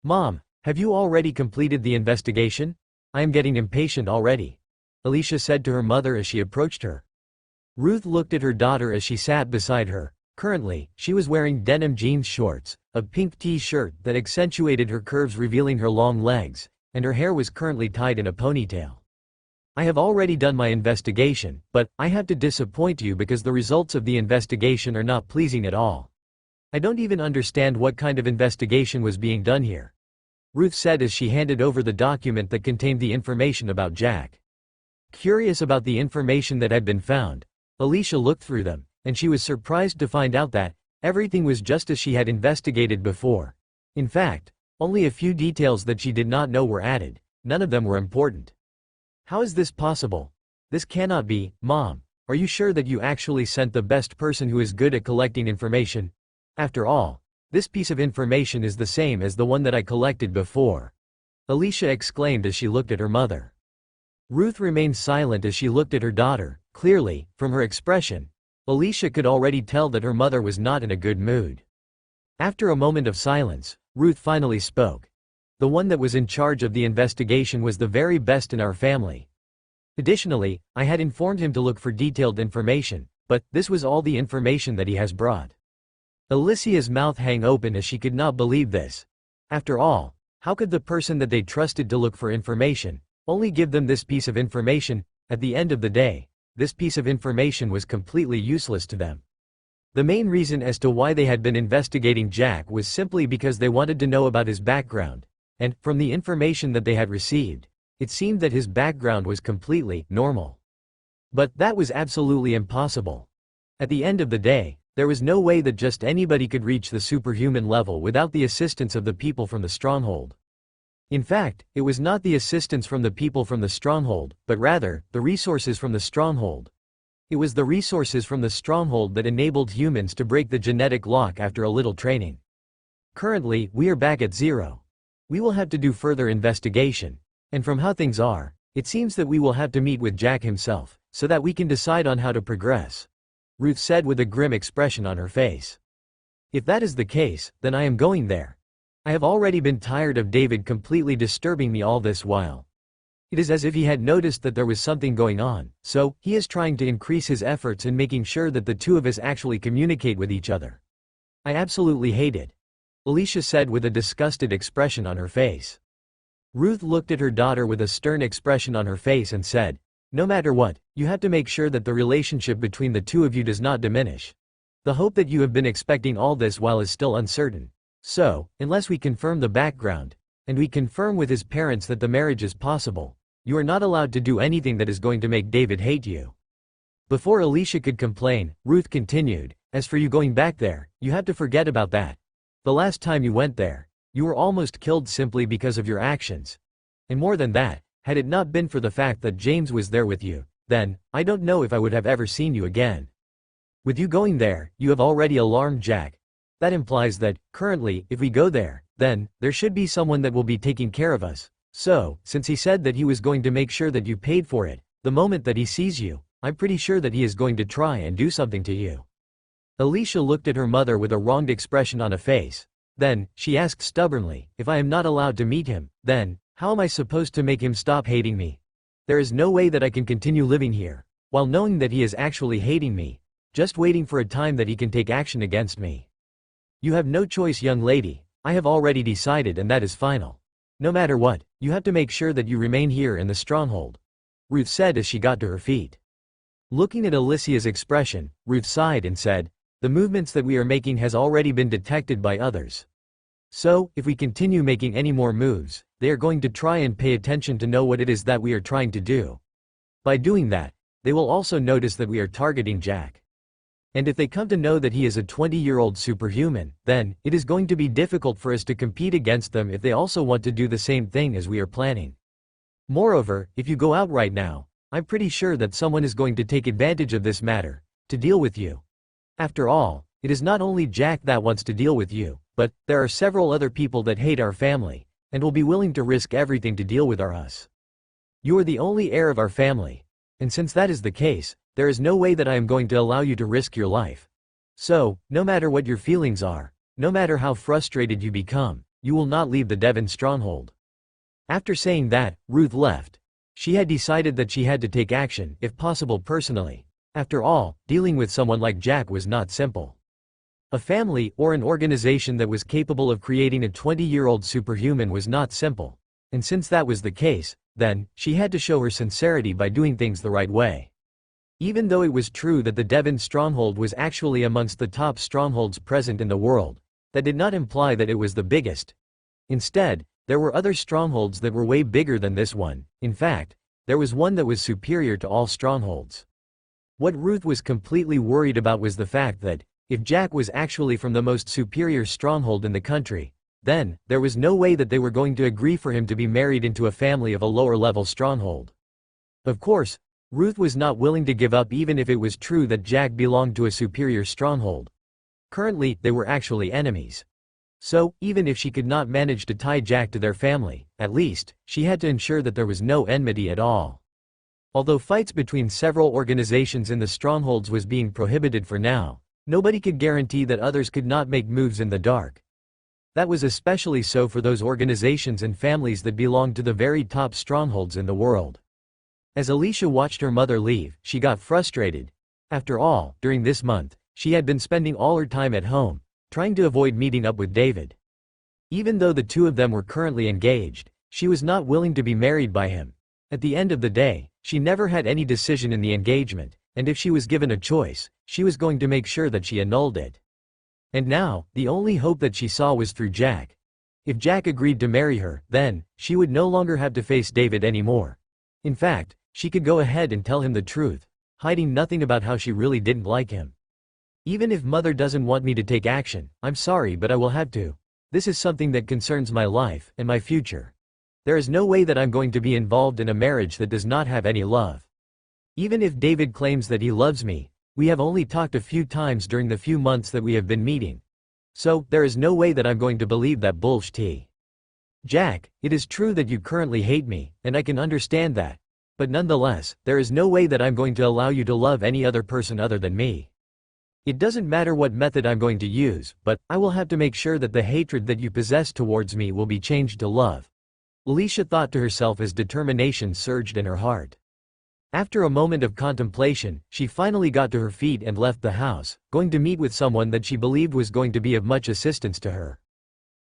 Mom, have you already completed the investigation? I am getting impatient already, Alicia said to her mother as she approached her. Ruth looked at her daughter as she sat beside her. Currently, she was wearing denim jeans shorts, a pink t-shirt that accentuated her curves revealing her long legs, and her hair was currently tied in a ponytail. I have already done my investigation, but I have to disappoint you because the results of the investigation are not pleasing at all. I don't even understand what kind of investigation was being done here, Ruth said as she handed over the document that contained the information about Jack. Curious about the information that had been found, Alicia looked through them, and she was surprised to find out that everything was just as she had investigated before. In fact, only a few details that she did not know were added. None of them were important. How is this possible? This cannot be. Mom, are you sure that you actually sent the best person who is good at collecting information? After all, this piece of information is the same as the one that I collected before, Alicia exclaimed as she looked at her mother. Ruth remained silent as she looked at her daughter. Clearly, from her expression, Alicia could already tell that her mother was not in a good mood. After a moment of silence, Ruth finally spoke. The one that was in charge of the investigation was the very best in our family. Additionally, I had informed him to look for detailed information, but this was all the information that he has brought. Alicia's mouth hung open as she could not believe this. After all, how could the person that they trusted to look for information only give them this piece of information? At the end of the day, this piece of information was completely useless to them. The main reason as to why they had been investigating Jack was simply because they wanted to know about his background, and, from the information that they had received, it seemed that his background was completely normal. But that was absolutely impossible. At the end of the day, there was no way that just anybody could reach the superhuman level without the assistance of the people from the stronghold. In fact, it was not the assistance from the people from the stronghold, but rather, the resources from the stronghold. It was the resources from the stronghold that enabled humans to break the genetic lock after a little training. Currently, we are back at zero. We will have to do further investigation, and from how things are, it seems that we will have to meet with Jack himself, so that we can decide on how to progress, Ruth said with a grim expression on her face. If that is the case, then I am going there. I have already been tired of David completely disturbing me all this while. It is as if he had noticed that there was something going on, so he is trying to increase his efforts in making sure that the two of us actually communicate with each other. I absolutely hate it, Alicia said with a disgusted expression on her face. Ruth looked at her daughter with a stern expression on her face and said, no matter what, you have to make sure that the relationship between the two of you does not diminish. The hope that you have been expecting all this while is still uncertain. So, unless we confirm the background, and we confirm with his parents that the marriage is possible, you are not allowed to do anything that is going to make David hate you. Before Alicia could complain, Ruth continued, as for you going back there, you have to forget about that. The last time you went there, you were almost killed simply because of your actions. And more than that, had it not been for the fact that James was there with you, then, I don't know if I would have ever seen you again. With you going there, you have already alarmed Jack. That implies that, currently, if we go there, then, there should be someone that will be taking care of us. So, since he said that he was going to make sure that you paid for it, the moment that he sees you, I'm pretty sure that he is going to try and do something to you. Alicia looked at her mother with a wronged expression on her face. Then, she asked stubbornly, if I am not allowed to meet him, then, how am I supposed to make him stop hating me? There is no way that I can continue living here, while knowing that he is actually hating me, just waiting for a time that he can take action against me. You have no choice, young lady. I have already decided, and that is final. No matter what, you have to make sure that you remain here in the stronghold, Ruth said as she got to her feet. Looking at Alicia's expression, Ruth sighed and said, the movements that we are making has already been detected by others. So, if we continue making any more moves, they are going to try and pay attention to know what it is that we are trying to do. By doing that, they will also notice that we are targeting Jack. And if they come to know that he is a 20-year-old superhuman, then, it is going to be difficult for us to compete against them if they also want to do the same thing as we are planning. Moreover, if you go out right now, I'm pretty sure that someone is going to take advantage of this matter, to deal with you. After all, it is not only Jack that wants to deal with you, but, there are several other people that hate our family, and will be willing to risk everything to deal with us. You are the only heir of our family, and since that is the case, there is no way that I am going to allow you to risk your life. So, no matter what your feelings are, no matter how frustrated you become, you will not leave the Devon stronghold." After saying that, Ruth left. She had decided that she had to take action, if possible personally. After all, dealing with someone like Jack was not simple. A family or an organization that was capable of creating a 20-year-old superhuman was not simple. And since that was the case, then, she had to show her sincerity by doing things the right way. Even though it was true that the Devon stronghold was actually amongst the top strongholds present in the world, that did not imply that it was the biggest. Instead, there were other strongholds that were way bigger than this one. In fact, there was one that was superior to all strongholds. What Ruth was completely worried about was the fact that, if Jack was actually from the most superior stronghold in the country, then, there was no way that they were going to agree for him to be married into a family of a lower-level stronghold. Of course, Ruth was not willing to give up even if it was true that Jack belonged to a superior stronghold. Currently, they were actually enemies. So, even if she could not manage to tie Jack to their family, at least, she had to ensure that there was no enmity at all. Although fights between several organizations in the strongholds was being prohibited for now, nobody could guarantee that others could not make moves in the dark. That was especially so for those organizations and families that belonged to the very top strongholds in the world. As Alicia watched her mother leave, she got frustrated. After all, during this month, she had been spending all her time at home, trying to avoid meeting up with David. Even though the two of them were currently engaged, she was not willing to be married by him. At the end of the day, she never had any decision in the engagement, and if she was given a choice, she was going to make sure that she annulled it. And now, the only hope that she saw was through Jack. If Jack agreed to marry her, then, she would no longer have to face David anymore. In fact, she could go ahead and tell him the truth, hiding nothing about how she really didn't like him. "Even if Mother doesn't want me to take action, I'm sorry but I will have to. This is something that concerns my life and my future. There is no way that I'm going to be involved in a marriage that does not have any love. Even if David claims that he loves me, we have only talked a few times during the few months that we have been meeting. So, there is no way that I'm going to believe that bullshit. Jack, it is true that you currently hate me, and I can understand that. But nonetheless, there is no way that I'm going to allow you to love any other person other than me. It doesn't matter what method I'm going to use, but I will have to make sure that the hatred that you possess towards me will be changed to love." Alicia thought to herself as determination surged in her heart. After a moment of contemplation, she finally got to her feet and left the house, going to meet with someone that she believed was going to be of much assistance to her.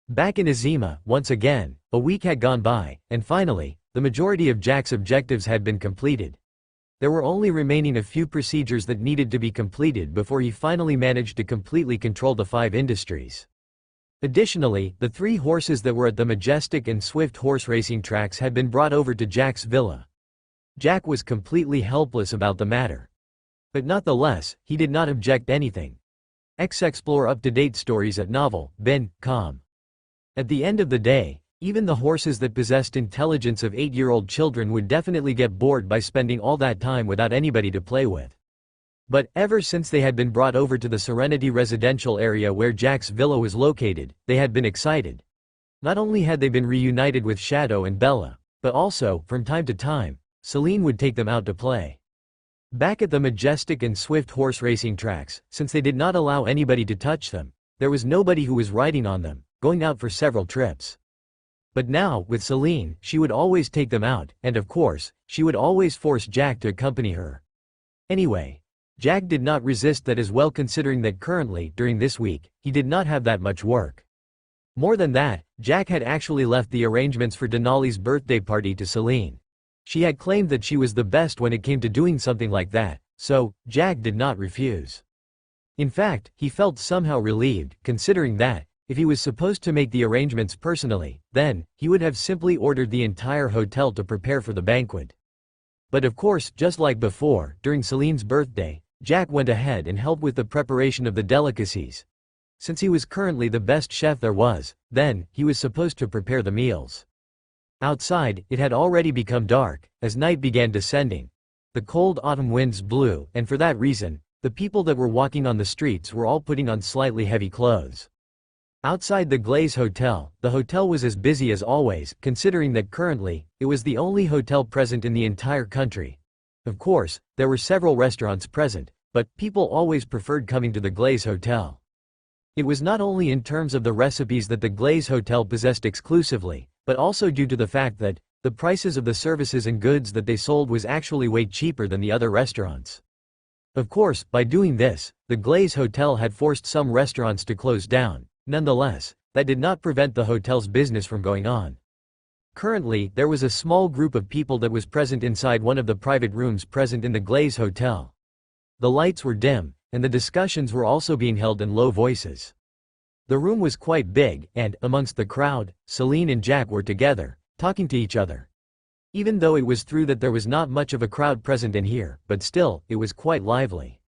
Back in Azima, once again, a week had gone by, and finally, the majority of Jack's objectives had been completed. There were only remaining a few procedures that needed to be completed before he finally managed to completely control the 5 industries. Additionally, the 3 horses that were at the majestic and swift horse racing tracks had been brought over to Jack's villa. Jack was completely helpless about the matter. But not the less, he did not object anything. Explore up-to-date stories at novel.com. At the end of the day, even the horses that possessed intelligence of 8-year-old children would definitely get bored by spending all that time without anybody to play with. But ever since they had been brought over to the Serenity residential area where Jack's villa was located, they had been excited. Not only had they been reunited with Shadow and Bella, but also, from time to time, Celine would take them out to play. Back at the majestic and swift horse racing tracks, since they did not allow anybody to touch them, there was nobody who was riding on them, going out for several trips. But now, with Celine, she would always take them out, and of course, she would always force Jack to accompany her. Anyway, Jack did not resist that as well, considering that currently, during this week, he did not have that much work. More than that, Jack had actually left the arrangements for Denali's birthday party to Celine. She had claimed that she was the best when it came to doing something like that, so, Jack did not refuse. In fact, he felt somehow relieved, considering that, if he was supposed to make the arrangements personally, then, he would have simply ordered the entire hotel to prepare for the banquet. But of course, just like before, during Celine's birthday, Jack went ahead and helped with the preparation of the delicacies. Since he was currently the best chef there was, then, he was supposed to prepare the meals. Outside, it had already become dark, as night began descending. The cold autumn winds blew, and for that reason, the people that were walking on the streets were all putting on slightly heavy clothes. Outside the Glaze Hotel, the hotel was as busy as always, considering that currently, it was the only hotel present in the entire country. Of course, there were several restaurants present, but people always preferred coming to the Glaze Hotel. It was not only in terms of the recipes that the Glaze Hotel possessed exclusively, but also due to the fact that the prices of the services and goods that they sold was actually way cheaper than the other restaurants. Of course, by doing this, the Glaze Hotel had forced some restaurants to close down. Nonetheless, that did not prevent the hotel's business from going on. Currently, there was a small group of people that was present inside one of the private rooms present in the Glaze Hotel. The lights were dim, and the discussions were also being held in low voices. The room was quite big, and, amongst the crowd, Celine and Jack were together, talking to each other. Even though it was true that there was not much of a crowd present in here, but still, it was quite lively.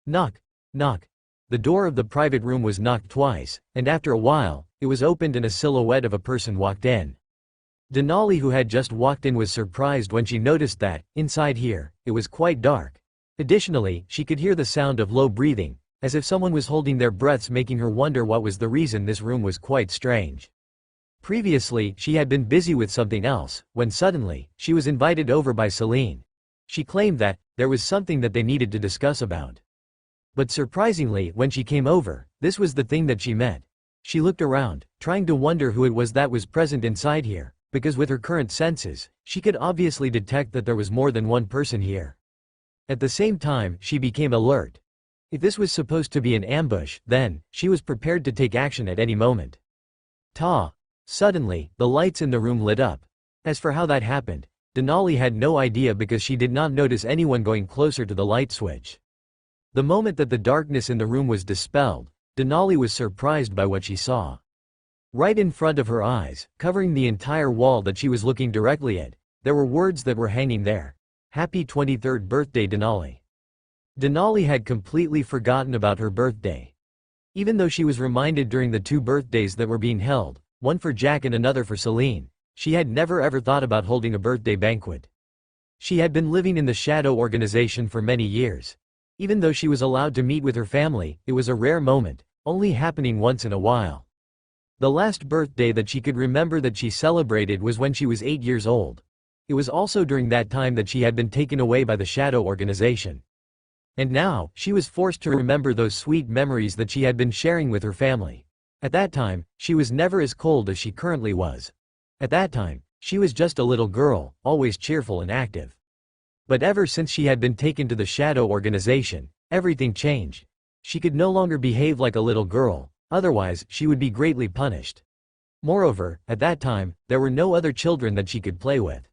Knock, knock. The door of the private room was knocked twice, and after a while, it was opened and a silhouette of a person walked in. Denali, who had just walked in, was surprised when she noticed that, inside here, it was quite dark. Additionally, she could hear the sound of low breathing, as if someone was holding their breaths, making her wonder what was the reason. This room was quite strange. Previously, she had been busy with something else, when suddenly, she was invited over by Celine. She claimed that there was something that they needed to discuss about. But surprisingly, when she came over, this was the thing that she met. She looked around, trying to wonder who it was that was present inside here, because with her current senses, she could obviously detect that there was more than one person here. At the same time, she became alert. If this was supposed to be an ambush, then, she was prepared to take action at any moment. Suddenly, the lights in the room lit up. As for how that happened, Denali had no idea because she did not notice anyone going closer to the light switch. The moment that the darkness in the room was dispelled, Denali was surprised by what she saw. Right in front of her eyes, covering the entire wall that she was looking directly at, there were words that were hanging there. Happy 23rd birthday, Denali. Denali had completely forgotten about her birthday. Even though she was reminded during the 2 birthdays that were being held, one for Jack and another for Celine, she had never ever thought about holding a birthday banquet. She had been living in the Shadow Organization for many years. Even though she was allowed to meet with her family, it was a rare moment, only happening once in a while. The last birthday that she could remember that she celebrated was when she was 8 years old. It was also during that time that she had been taken away by the Shadow Organization. And now, she was forced to remember those sweet memories that she had been sharing with her family. At that time, she was never as cold as she currently was. At that time, she was just a little girl, always cheerful and active. But ever since she had been taken to the Shadow Organization, everything changed. She could no longer behave like a little girl, otherwise she would be greatly punished. Moreover, at that time, there were no other children that she could play with.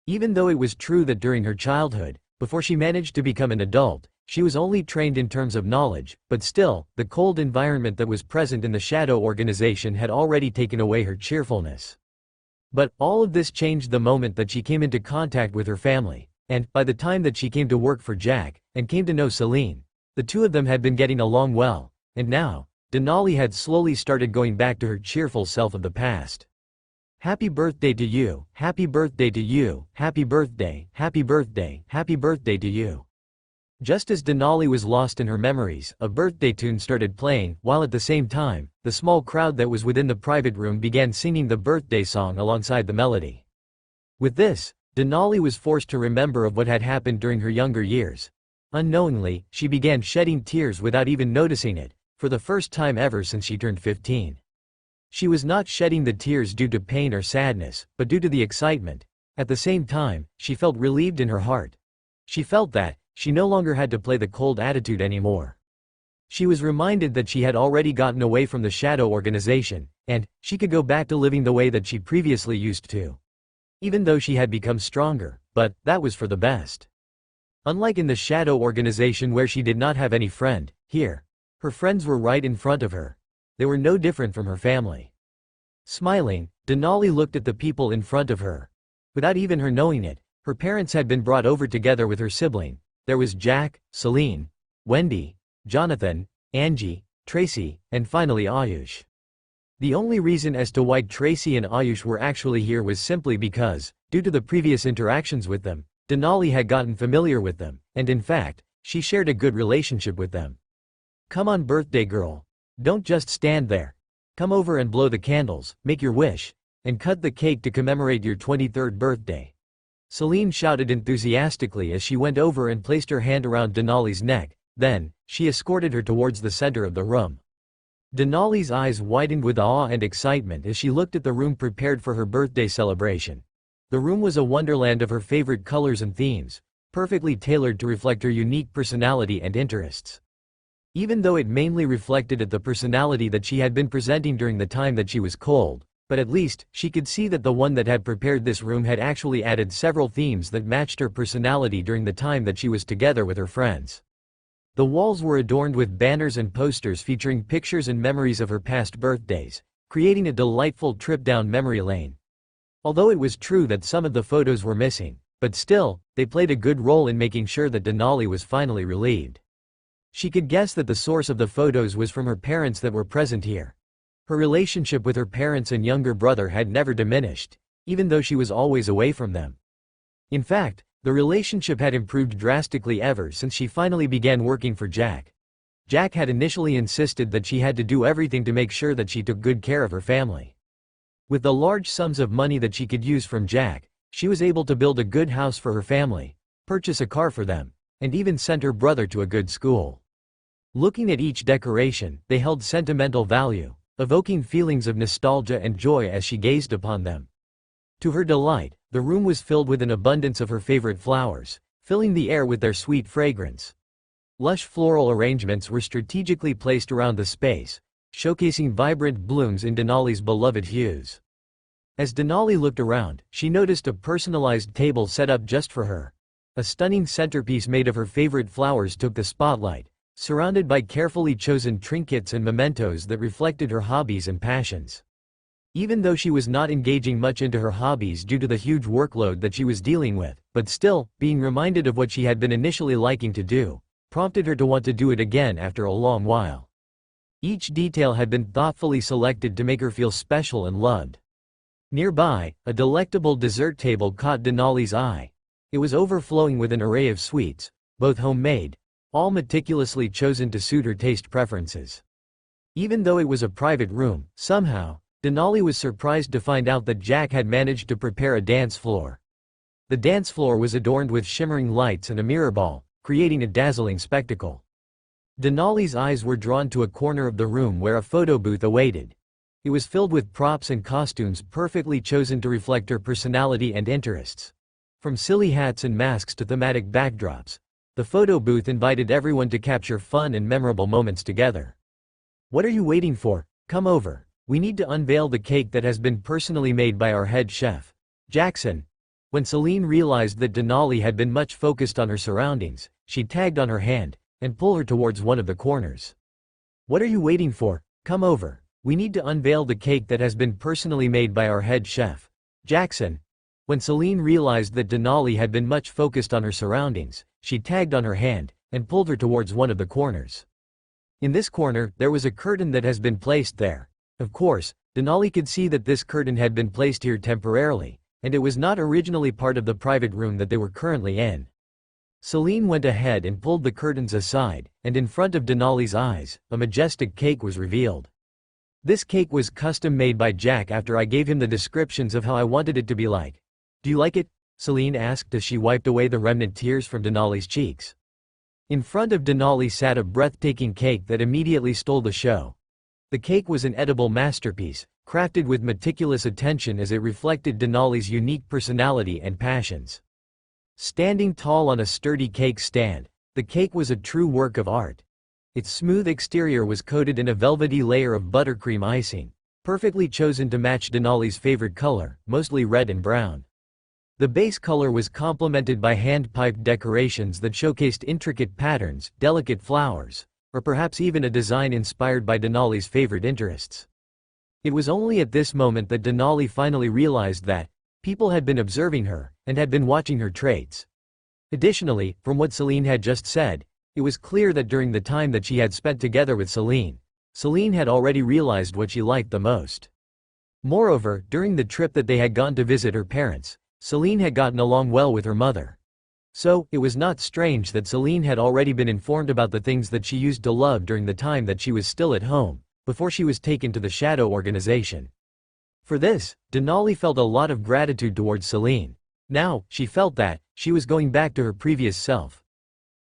Even though it was true that during her childhood, before she managed to become an adult, she was only trained in terms of knowledge, but still, the cold environment that was present in the Shadow Organization had already taken away her cheerfulness. But all of this changed the moment that she came into contact with her family, and, by the time that she came to work for Jack, and came to know Celine, the two of them had been getting along well, and now, Denali had slowly started going back to her cheerful self of the past. Happy birthday to you, happy birthday to you, happy birthday, happy birthday, happy birthday to you. Just as Denali was lost in her memories, a birthday tune started playing, while at the same time, the small crowd that was within the private room began singing the birthday song alongside the melody. With this, Denali was forced to remember of what had happened during her younger years. Unknowingly, she began shedding tears without even noticing it, for the first time ever since she turned 15. She was not shedding the tears due to pain or sadness, but due to the excitement. At the same time, she felt relieved in her heart. She felt that she no longer had to play the cold attitude anymore. She was reminded that she had already gotten away from the Shadow Organization, and she could go back to living the way that she previously used to. Even though she had become stronger, but that was for the best. Unlike in the Shadow Organization where she did not have any friend, here, her friends were right in front of her. They were no different from her family. Smiling, Denali looked at the people in front of her. Without even her knowing it, her parents had been brought over together with her sibling. There was Jack, Celine, Wendy, Jonathan, Angie, Tracy, and finally Ayush. The only reason as to why Tracy and Ayush were actually here was simply because, due to the previous interactions with them, Denali had gotten familiar with them, and in fact, she shared a good relationship with them. Come on, birthday girl. Don't just stand there. Come over and blow the candles, make your wish, and cut the cake to commemorate your 23rd birthday. Celine shouted enthusiastically as she went over and placed her hand around Denali's neck, then, she escorted her towards the center of the room. Denali's eyes widened with awe and excitement as she looked at the room prepared for her birthday celebration. The room was a wonderland of her favorite colors and themes, perfectly tailored to reflect her unique personality and interests. Even though it mainly reflected the personality that she had been presenting during the time that she was cold, but at least, she could see that the one that had prepared this room had actually added several themes that matched her personality during the time that she was together with her friends. The walls were adorned with banners and posters featuring pictures and memories of her past birthdays, creating a delightful trip down memory lane. Although it was true that some of the photos were missing, but still, they played a good role in making sure that Denali was finally relieved. She could guess that the source of the photos was from her parents that were present here. Her relationship with her parents and younger brother had never diminished, even though she was always away from them. In fact, the relationship had improved drastically ever since she finally began working for Jack. Jack had initially insisted that she had to do everything to make sure that she took good care of her family. With the large sums of money that she could use from Jack, she was able to build a good house for her family, purchase a car for them, and even send her brother to a good school. Looking at each decoration, they held sentimental value, evoking feelings of nostalgia and joy as she gazed upon them. To her delight, the room was filled with an abundance of her favorite flowers, filling the air with their sweet fragrance. Lush floral arrangements were strategically placed around the space, showcasing vibrant blooms in Denali's beloved hues. As Denali looked around, she noticed a personalized table set up just for her. A stunning centerpiece made of her favorite flowers took the spotlight, surrounded by carefully chosen trinkets and mementos that reflected her hobbies and passions. Even though she was not engaging much into her hobbies due to the huge workload that she was dealing with, but still, being reminded of what she had been initially liking to do, prompted her to want to do it again after a long while. Each detail had been thoughtfully selected to make her feel special and loved. Nearby, a delectable dessert table caught Denali's eye. It was overflowing with an array of sweets, both homemade, all meticulously chosen to suit her taste preferences. Even though it was a private room, somehow, Denali was surprised to find out that Jack had managed to prepare a dance floor. The dance floor was adorned with shimmering lights and a mirror ball, creating a dazzling spectacle. Denali's eyes were drawn to a corner of the room where a photo booth awaited. It was filled with props and costumes perfectly chosen to reflect her personality and interests. From silly hats and masks to thematic backdrops, the photo booth invited everyone to capture fun and memorable moments together. "What are you waiting for? Come over. We need to unveil the cake that has been personally made by our head chef, Jackson." When Celine realized that Denali had been much focused on her surroundings, she tagged on her hand and pulled her towards one of the corners. "What are you waiting for? Come over. We need to unveil the cake that has been personally made by our head chef, Jackson." When Celine realized that Denali had been much focused on her surroundings, she tagged on her hand and pulled her towards one of the corners. In this corner, there was a curtain that has been placed there. Of course, Denali could see that this curtain had been placed here temporarily, and it was not originally part of the private room that they were currently in. Celine went ahead and pulled the curtains aside, and in front of Denali's eyes, a majestic cake was revealed. This cake was custom made by Jack after I gave him the descriptions of how I wanted it to be like. "Do you like it?" Celine asked as she wiped away the remnant tears from Denali's cheeks. In front of Denali sat a breathtaking cake that immediately stole the show. The cake was an edible masterpiece, crafted with meticulous attention as it reflected Denali's unique personality and passions. Standing tall on a sturdy cake stand, the cake was a true work of art. Its smooth exterior was coated in a velvety layer of buttercream icing, perfectly chosen to match Denali's favorite color, mostly red and brown. The base color was complemented by hand-piped decorations that showcased intricate patterns, delicate flowers, or perhaps even a design inspired by Denali's favorite interests. It was only at this moment that Denali finally realized that people had been observing her and had been watching her traits. Additionally, from what Celine had just said, it was clear that during the time that she had spent together with Celine had already realized what she liked the most. Moreover, during the trip that they had gone to visit her parents, Celine had gotten along well with her mother. So, it was not strange that Celine had already been informed about the things that she used to love during the time that she was still at home, before she was taken to the Shadow organization. For this, Denali felt a lot of gratitude towards Celine. Now, she felt that she was going back to her previous self.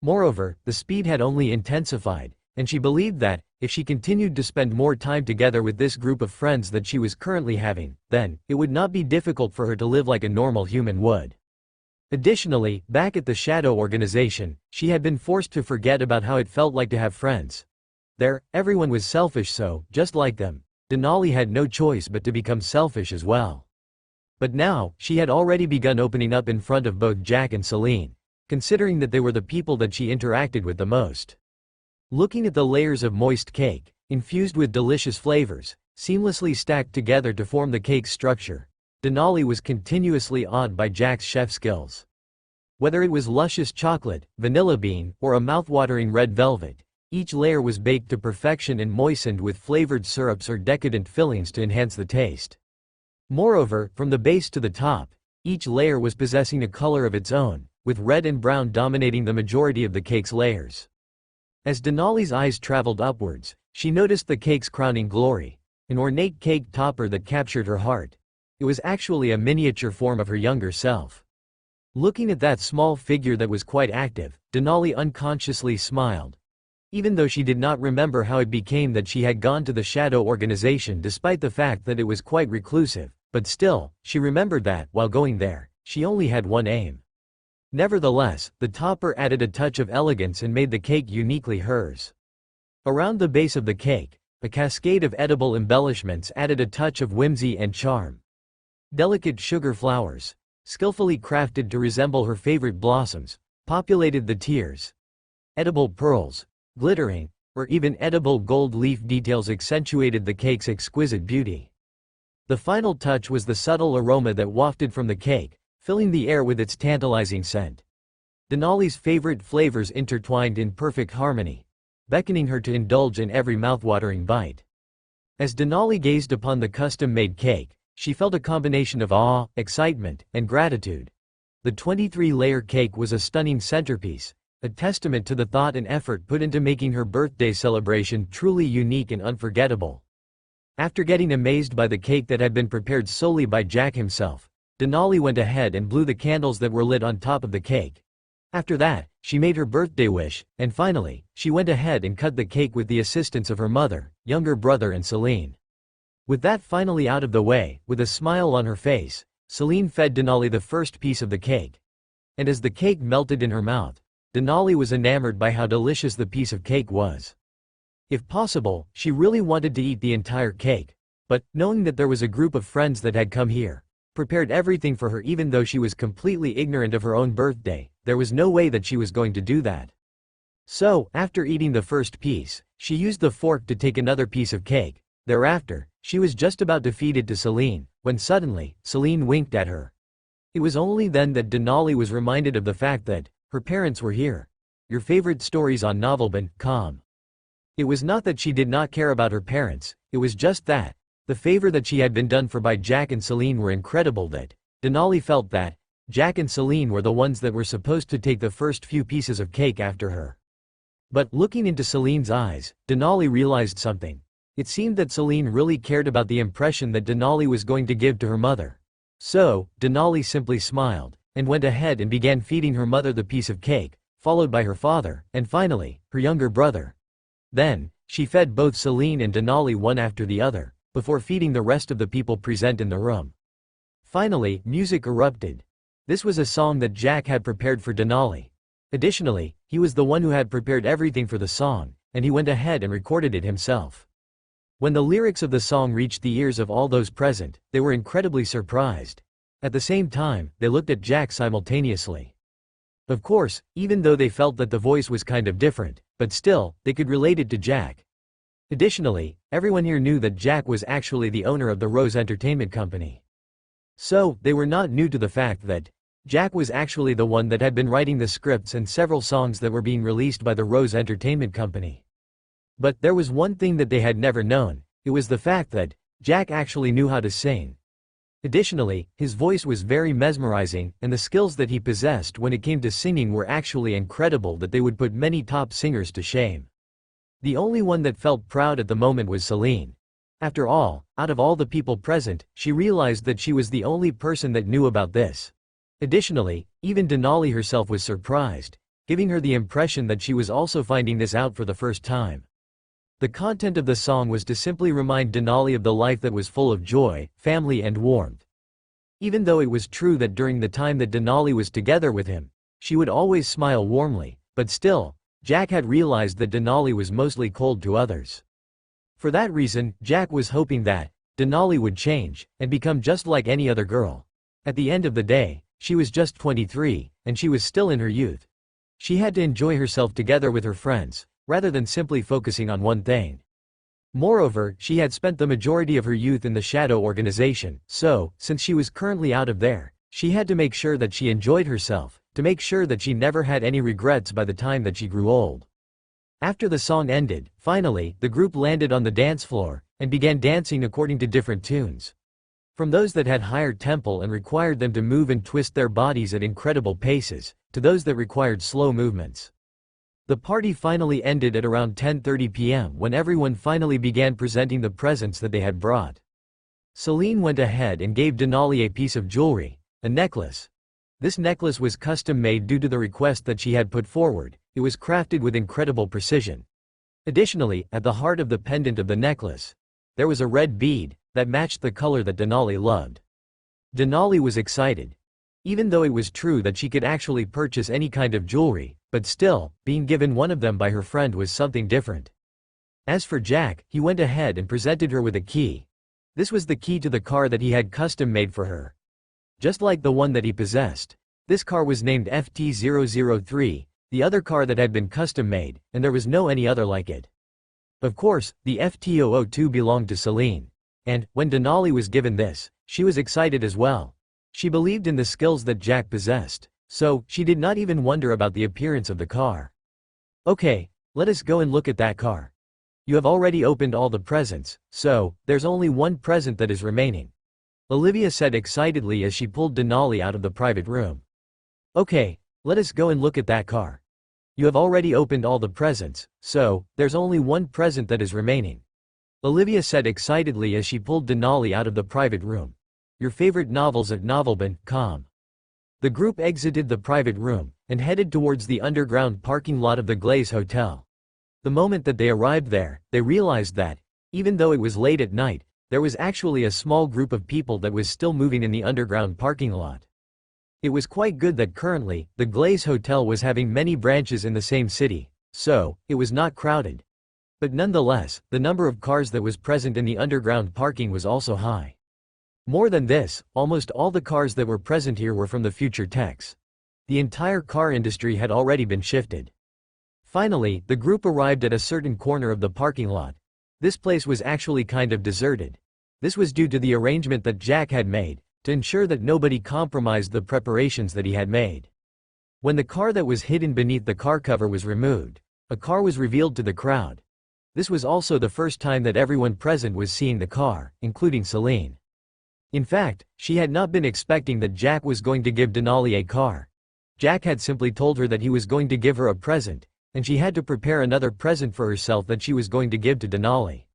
Moreover, the speed had only intensified, and she believed that, if she continued to spend more time together with this group of friends that she was currently having, then, it would not be difficult for her to live like a normal human would. Additionally, back at the Shadow organization, she had been forced to forget about how it felt like to have friends. There, everyone was selfish, so, just like them, Denali had no choice but to become selfish as well. But now, she had already begun opening up in front of both Jack and Celine, considering that they were the people that she interacted with the most. Looking at the layers of moist cake, infused with delicious flavors, seamlessly stacked together to form the cake's structure, Denali was continuously awed by Jack's chef skills. Whether it was luscious chocolate, vanilla bean, or a mouthwatering red velvet, each layer was baked to perfection and moistened with flavored syrups or decadent fillings to enhance the taste. Moreover, from the base to the top, each layer was possessing a color of its own, with red and brown dominating the majority of the cake's layers. As Denali's eyes traveled upwards, she noticed the cake's crowning glory, an ornate cake topper that captured her heart. It was actually a miniature form of her younger self. Looking at that small figure that was quite active, Denali unconsciously smiled. Even though she did not remember how it became that she had gone to the Shadow organization despite the fact that it was quite reclusive, but still, she remembered that, while going there, she only had one aim. Nevertheless, the topper added a touch of elegance and made the cake uniquely hers. Around the base of the cake, a cascade of edible embellishments added a touch of whimsy and charm. Delicate sugar flowers, skillfully crafted to resemble her favorite blossoms, populated the tiers. Edible pearls, glittering, or even edible gold leaf details accentuated the cake's exquisite beauty. The final touch was the subtle aroma that wafted from the cake, filling the air with its tantalizing scent. Denali's favorite flavors intertwined in perfect harmony, beckoning her to indulge in every mouthwatering bite. As Denali gazed upon the custom-made cake, she felt a combination of awe, excitement, and gratitude. The 23-layer cake was a stunning centerpiece, a testament to the thought and effort put into making her birthday celebration truly unique and unforgettable. After getting amazed by the cake that had been prepared solely by Jack himself, Denali went ahead and blew the candles that were lit on top of the cake. After that, she made her birthday wish, and finally, she went ahead and cut the cake with the assistance of her mother, younger brother and Celine. With that finally out of the way, with a smile on her face, Celine fed Denali the first piece of the cake. And as the cake melted in her mouth, Denali was enamored by how delicious the piece of cake was. If possible, she really wanted to eat the entire cake, but, knowing that there was a group of friends that had come here, prepared everything for her even though she was completely ignorant of her own birthday, there was no way that she was going to do that. So, after eating the first piece, she used the fork to take another piece of cake. Thereafter, she was just about to feed it to Celine, when suddenly, Celine winked at her. It was only then that Denali was reminded of the fact that her parents were here. Your favorite stories on novelbin.com. It was not that she did not care about her parents, it was just that the favor that she had been done for by Jack and Celine were incredible that Denali felt that Jack and Celine were the ones that were supposed to take the first few pieces of cake after her. But looking into Celine's eyes, Denali realized something. It seemed that Celine really cared about the impression that Denali was going to give to her mother. So, Denali simply smiled, and went ahead and began feeding her mother the piece of cake, followed by her father, and finally, her younger brother. Then, she fed both Celine and Denali one after the other, before feeding the rest of the people present in the room. Finally, music erupted. This was a song that Jack had prepared for Denali. Additionally, he was the one who had prepared everything for the song, and he went ahead and recorded it himself. When the lyrics of the song reached the ears of all those present, they were incredibly surprised. At the same time, they looked at Jack simultaneously. Of course, even though they felt that the voice was kind of different, but still, they could relate it to Jack. Additionally, everyone here knew that Jack was actually the owner of the Rose Entertainment Company. So, they were not new to the fact that Jack was actually the one that had been writing the scripts and several songs that were being released by the Rose Entertainment Company. But there was one thing that they had never known, it was the fact that Jack actually knew how to sing. Additionally, his voice was very mesmerizing, and the skills that he possessed when it came to singing were actually incredible that they would put many top singers to shame. The only one that felt proud at the moment was Celine. After all, out of all the people present, she realized that she was the only person that knew about this. Additionally, even Denali herself was surprised, giving her the impression that she was also finding this out for the first time. The content of the song was to simply remind Denali of the life that was full of joy, family and warmth. Even though it was true that during the time that Denali was together with him, she would always smile warmly, but still, Jack had realized that Denali was mostly cold to others. For that reason, Jack was hoping that Denali would change and become just like any other girl. At the end of the day, she was just 23, and she was still in her youth. She had to enjoy herself together with her friends, rather than simply focusing on one thing. Moreover, she had spent the majority of her youth in the Shadow organization, so, since she was currently out of there, she had to make sure that she enjoyed herself, to make sure that she never had any regrets by the time that she grew old. After the song ended, finally, the group landed on the dance floor, and began dancing according to different tunes. From those that had higher tempo and required them to move and twist their bodies at incredible paces, to those that required slow movements. The party finally ended at around 10:30 p.m. when everyone finally began presenting the presents that they had brought. Celine went ahead and gave Denali a piece of jewelry, a necklace. This necklace was custom made due to the request that she had put forward. It was crafted with incredible precision. Additionally, at the heart of the pendant of the necklace, there was a red bead that matched the color that Denali loved. Denali was excited. Even though it was true that she could actually purchase any kind of jewelry, but still, being given one of them by her friend was something different. As for Jack, he went ahead and presented her with a key. This was the key to the car that he had custom made for her. Just like the one that he possessed. This car was named FT003, the other car that had been custom made, and there was no any other like it. Of course, the FT002 belonged to Celine. And, when Denali was given this, she was excited as well. She believed in the skills that Jack possessed, so she did not even wonder about the appearance of the car. Okay, let us go and look at that car. You have already opened all the presents, so there's only one present that is remaining. Olivia said excitedly as she pulled Denali out of the private room. Okay, let us go and look at that car. You have already opened all the presents, so there's only one present that is remaining. Olivia said excitedly as she pulled Denali out of the private room. Your favorite novels at novelban.com. The group exited the private room and headed towards the underground parking lot of the Glaze Hotel. The moment that they arrived there, they realized that, even though it was late at night, there was actually a small group of people that was still moving in the underground parking lot. It was quite good that currently, the Glaze Hotel was having many branches in the same city, so, it was not crowded. But nonetheless, the number of cars that was present in the underground parking was also high. More than this, almost all the cars that were present here were from the future techs. The entire car industry had already been shifted. Finally, the group arrived at a certain corner of the parking lot. This place was actually kind of deserted. This was due to the arrangement that Jack had made, to ensure that nobody compromised the preparations that he had made. When the car that was hidden beneath the car cover was removed, a car was revealed to the crowd. This was also the first time that everyone present was seeing the car, including Celine. In fact, she had not been expecting that Jack was going to give Denali a car. Jack had simply told her that he was going to give her a present, and she had to prepare another present for herself that she was going to give to Denali.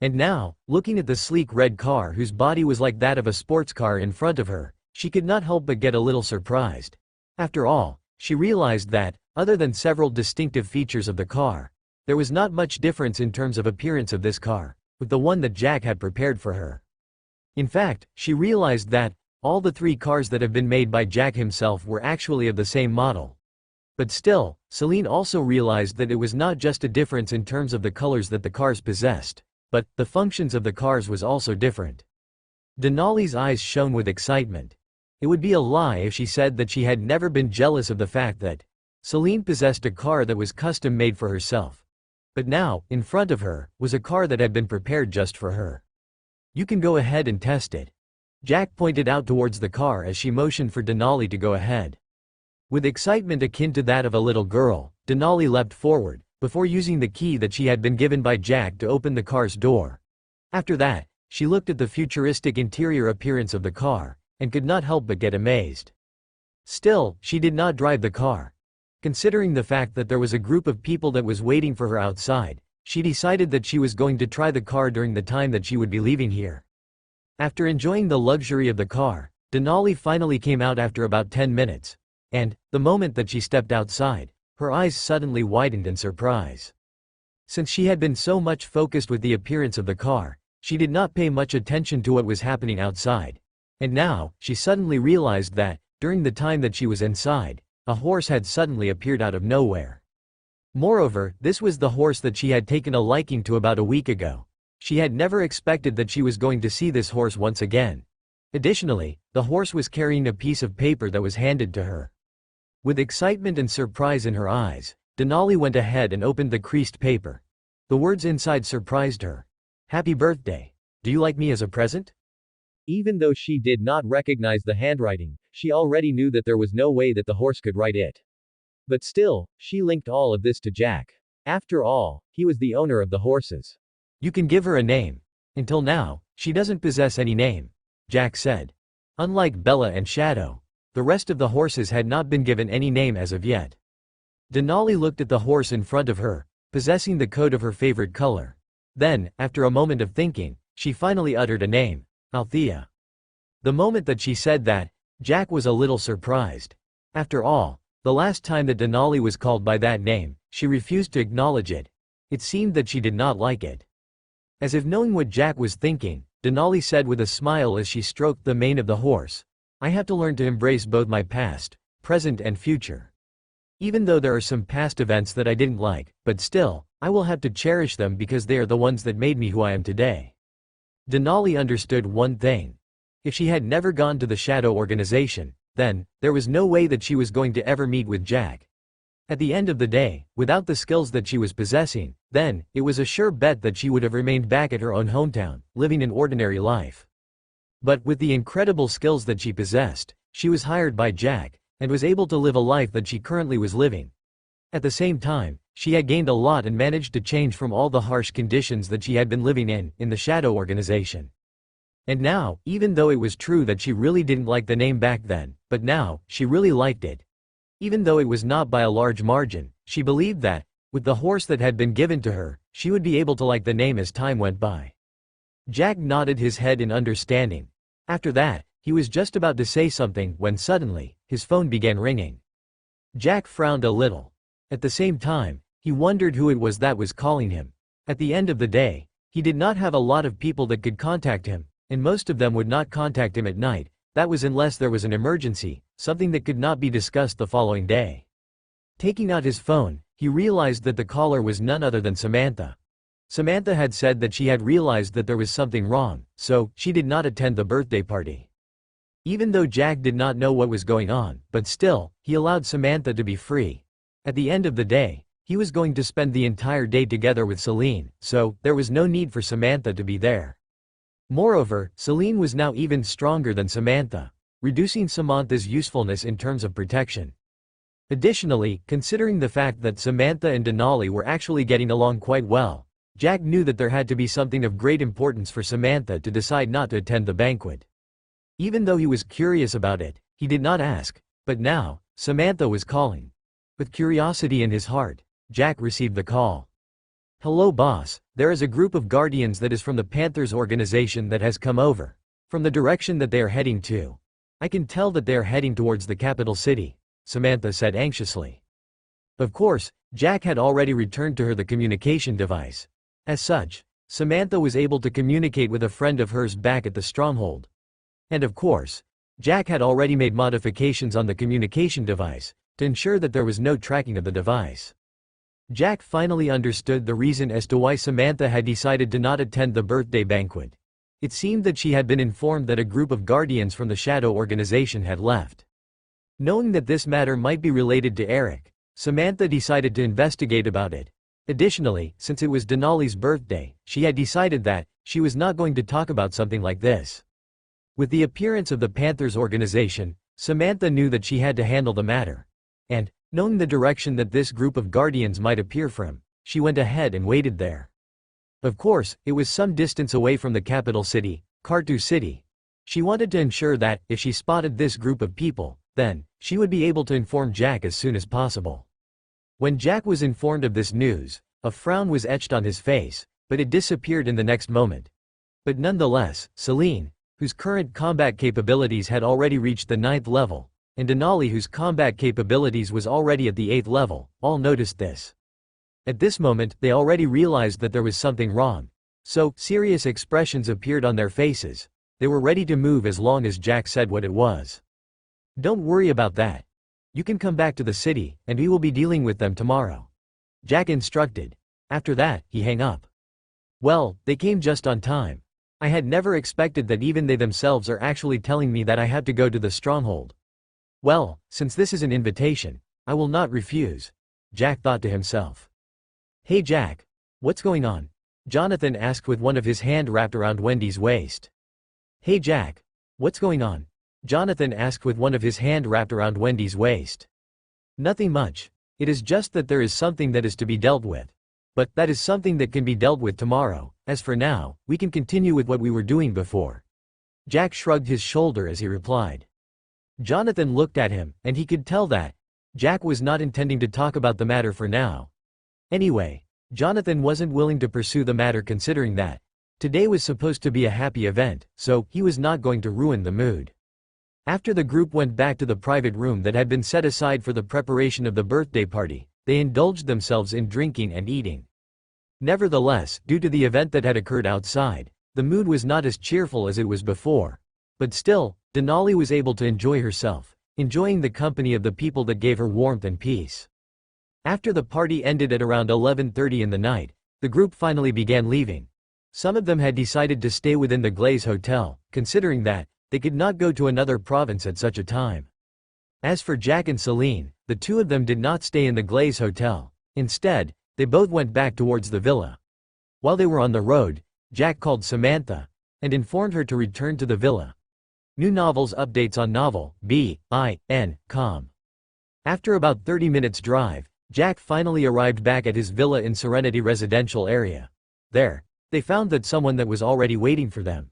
And now, looking at the sleek red car whose body was like that of a sports car in front of her, she could not help but get a little surprised. After all, she realized that, other than several distinctive features of the car, there was not much difference in terms of appearance of this car, with the one that Jack had prepared for her. In fact, she realized that, all the three cars that have been made by Jack himself were actually of the same model. But still, Celine also realized that it was not just a difference in terms of the colors that the cars possessed, but the functions of the cars was also different. Denali's eyes shone with excitement. It would be a lie if she said that she had never been jealous of the fact that Celine possessed a car that was custom made for herself. But now, in front of her, was a car that had been prepared just for her. You can go ahead and test it. Jack pointed out towards the car as she motioned for Denali to go ahead. With excitement akin to that of a little girl, Denali leapt forward, before using the key that she had been given by Jack to open the car's door. After that, she looked at the futuristic interior appearance of the car, and could not help but get amazed. Still, she did not drive the car. Considering the fact that there was a group of people that was waiting for her outside, she decided that she was going to try the car during the time that she would be leaving here. After enjoying the luxury of the car, Denali finally came out after about 10 minutes. And, the moment that she stepped outside, her eyes suddenly widened in surprise. Since she had been so much focused with the appearance of the car, she did not pay much attention to what was happening outside. And now, she suddenly realized that, during the time that she was inside, a horse had suddenly appeared out of nowhere. Moreover, this was the horse that she had taken a liking to about a week ago. She had never expected that she was going to see this horse once again. Additionally, the horse was carrying a piece of paper that was handed to her. With excitement and surprise in her eyes, Denali went ahead and opened the creased paper. The words inside surprised her. "Happy birthday. Do you like me as a present?" Even though she did not recognize the handwriting, she already knew that there was no way that the horse could write it. But still, she linked all of this to Jack. After all, he was the owner of the horses. "You can give her a name. Until now, she doesn't possess any name," Jack said. Unlike Bella and Shadow, the rest of the horses had not been given any name as of yet. Denali looked at the horse in front of her, possessing the coat of her favorite color. Then, after a moment of thinking, she finally uttered a name. "Althea." The moment that she said that, Jack was a little surprised. After all, the last time that Denali was called by that name, she refused to acknowledge it. It seemed that she did not like it. As if knowing what Jack was thinking, Denali said with a smile as she stroked the mane of the horse, "I have to learn to embrace both my past, present and future. Even though there are some past events that I didn't like, but still, I will have to cherish them because they are the ones that made me who I am today." Denali understood one thing. If she had never gone to the Shadow organization, then, there was no way that she was going to ever meet with Jack. At the end of the day, without the skills that she was possessing, then, it was a sure bet that she would have remained back at her own hometown, living an ordinary life. But with the incredible skills that she possessed, she was hired by Jack, and was able to live a life that she currently was living. At the same time, she had gained a lot and managed to change from all the harsh conditions that she had been living in the Shadow organization. And now, even though it was true that she really didn't like the name back then, but now, she really liked it. Even though it was not by a large margin, she believed that, with the horse that had been given to her, she would be able to like the name as time went by. Jack nodded his head in understanding. After that, he was just about to say something when suddenly, his phone began ringing. Jack frowned a little. At the same time, he wondered who it was that was calling him. At the end of the day, he did not have a lot of people that could contact him, and most of them would not contact him at night. That was unless there was an emergency, something that could not be discussed the following day. Taking out his phone, he realized that the caller was none other than Samantha. Samantha had said that she had realized that there was something wrong, so she did not attend the birthday party. Even though Jack did not know what was going on, but still, he allowed Samantha to be free. At the end of the day, he was going to spend the entire day together with Celine, so there was no need for Samantha to be there. Moreover, Celine was now even stronger than Samantha, reducing Samantha's usefulness in terms of protection. Additionally, considering the fact that Samantha and Denali were actually getting along quite well, Jack knew that there had to be something of great importance for Samantha to decide not to attend the banquet. Even though he was curious about it, he did not ask, but now, Samantha was calling. With curiosity in his heart, Jack received the call. "Hello boss, there is a group of guardians that is from the Panthers organization that has come over. From the direction that they are heading to. I can tell that they are heading towards the capital city," Samantha said anxiously. Of course, Jack had already returned to her the communication device. As such, Samantha was able to communicate with a friend of hers back at the stronghold. And of course, Jack had already made modifications on the communication device, to ensure that there was no tracking of the device. Jack finally understood the reason as to why Samantha had decided to not attend the birthday banquet. It seemed that she had been informed that a group of guardians from the Shadow organization had left. Knowing that this matter might be related to Eric, Samantha decided to investigate about it. Additionally, since it was Denali's birthday, she had decided that she was not going to talk about something like this. With the appearance of the Panthers organization, Samantha knew that she had to handle the matter. And, knowing the direction that this group of guardians might appear from, she went ahead and waited there. Of course, it was some distance away from the capital city, Kartu City. She wanted to ensure that, if she spotted this group of people, then, she would be able to inform Jack as soon as possible. When Jack was informed of this news, a frown was etched on his face, but it disappeared in the next moment. But nonetheless, Celine, whose current combat capabilities had already reached the 9th level, and Denali whose combat capabilities was already at the 8th level, all noticed this. At this moment, they already realized that there was something wrong. So, serious expressions appeared on their faces. They were ready to move as long as Jack said what it was. Don't worry about that. You can come back to the city, and we will be dealing with them tomorrow, Jack instructed. After that, he hung up. Well, they came just on time. I had never expected that even they themselves are actually telling me that I have to go to the stronghold. Well, since this is an invitation, I will not refuse, Jack thought to himself. Hey Jack. What's going on? Jonathan asked with one of his hand wrapped around Wendy's waist. Hey Jack. What's going on? Jonathan asked with one of his hand wrapped around Wendy's waist. Nothing much. It is just that there is something that is to be dealt with. But that is something that can be dealt with tomorrow. As for now, we can continue with what we were doing before. Jack shrugged his shoulder as he replied. Jonathan looked at him, and he could tell that Jack was not intending to talk about the matter for now. Anyway, Jonathan wasn't willing to pursue the matter considering that today was supposed to be a happy event, so he was not going to ruin the mood. After the group went back to the private room that had been set aside for the preparation of the birthday party, they indulged themselves in drinking and eating. Nevertheless, due to the event that had occurred outside, the mood was not as cheerful as it was before. But still, Denali was able to enjoy herself, enjoying the company of the people that gave her warmth and peace. After the party ended at around 11:30 in the night, the group finally began leaving. Some of them had decided to stay within the Glaze Hotel, considering that they could not go to another province at such a time. As for Jack and Celine, the two of them did not stay in the Glaze Hotel. Instead, they both went back towards the villa. While they were on the road, Jack called Samantha and informed her to return to the villa. New novels updates on novel, B.I.N.com. After about 30 minutes drive, Jack finally arrived back at his villa in Serenity residential area. There, they found that someone that was already waiting for them.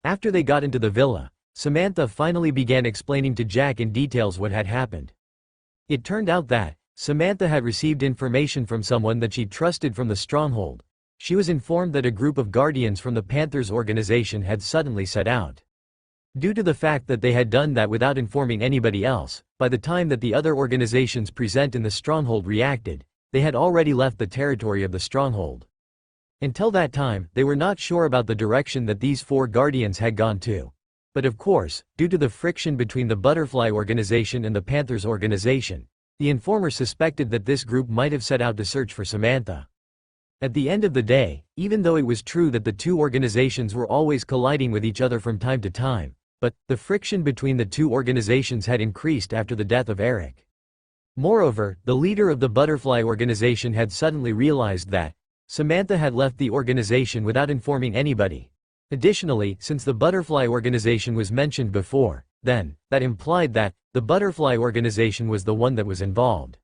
After they got into the villa, Samantha finally began explaining to Jack in details what had happened. It turned out that Samantha had received information from someone that she trusted from the stronghold. She was informed that a group of guardians from the Panthers organization had suddenly set out. Due to the fact that they had done that without informing anybody else, by the time that the other organizations present in the stronghold reacted, they had already left the territory of the stronghold. Until that time, they were not sure about the direction that these four guardians had gone to. But of course, due to the friction between the Butterfly organization and the Panthers organization, the informer suspected that this group might have set out to search for Samantha. At the end of the day, even though it was true that the two organizations were always colliding with each other from time to time, but the friction between the two organizations had increased after the death of Eric. Moreover, the leader of the Butterfly organization had suddenly realized that Samantha had left the organization without informing anybody. Additionally, since the Butterfly organization was mentioned before, then, that implied that the Butterfly organization was the one that was involved.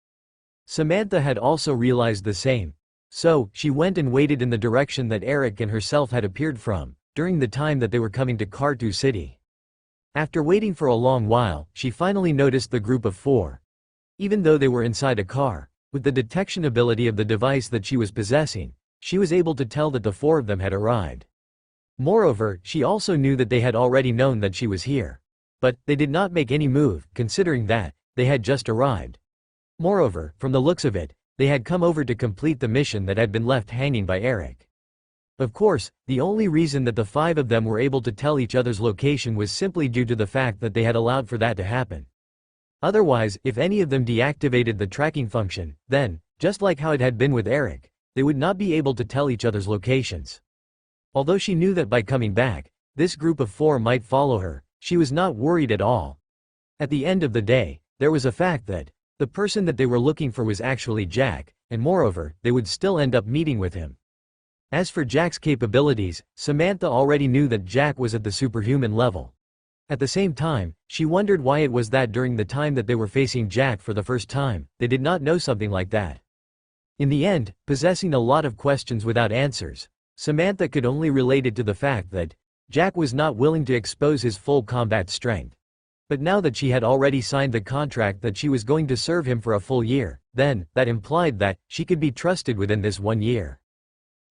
Samantha had also realized the same. So, she went and waited in the direction that Eric and herself had appeared from, during the time that they were coming to Kartu City. After waiting for a long while, she finally noticed the group of four. Even though they were inside a car, with the detection ability of the device that she was possessing, she was able to tell that the four of them had arrived. Moreover, she also knew that they had already known that she was here. But they did not make any move, considering that they had just arrived. Moreover, from the looks of it, they had come over to complete the mission that had been left hanging by Eric. Of course, the only reason that the five of them were able to tell each other's location was simply due to the fact that they had allowed for that to happen. Otherwise, if any of them deactivated the tracking function, then, just like how it had been with Eric, they would not be able to tell each other's locations. Although she knew that by coming back, this group of four might follow her, she was not worried at all. At the end of the day, there was a fact that the person that they were looking for was actually Jack, and moreover, they would still end up meeting with him. As for Jack's capabilities, Samantha already knew that Jack was at the superhuman level. At the same time, she wondered why it was that during the time that they were facing Jack for the first time, they did not know something like that. In the end, possessing a lot of questions without answers, Samantha could only relate it to the fact that Jack was not willing to expose his full combat strength. But now that she had already signed the contract that she was going to serve him for a full year, then, that implied that she could be trusted within this 1 year.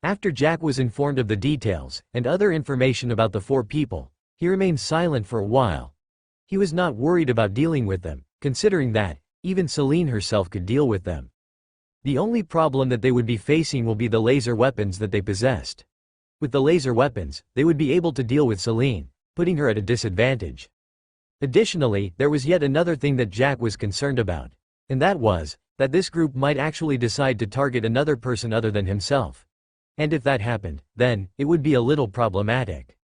After Jack was informed of the details and other information about the four people, he remained silent for a while. He was not worried about dealing with them, considering that even Celine herself could deal with them. The only problem that they would be facing will be the laser weapons that they possessed. With the laser weapons, they would be able to deal with Celine, putting her at a disadvantage. Additionally, there was yet another thing that Jack was concerned about, and that was that this group might actually decide to target another person other than himself. And if that happened, then it would be a little problematic.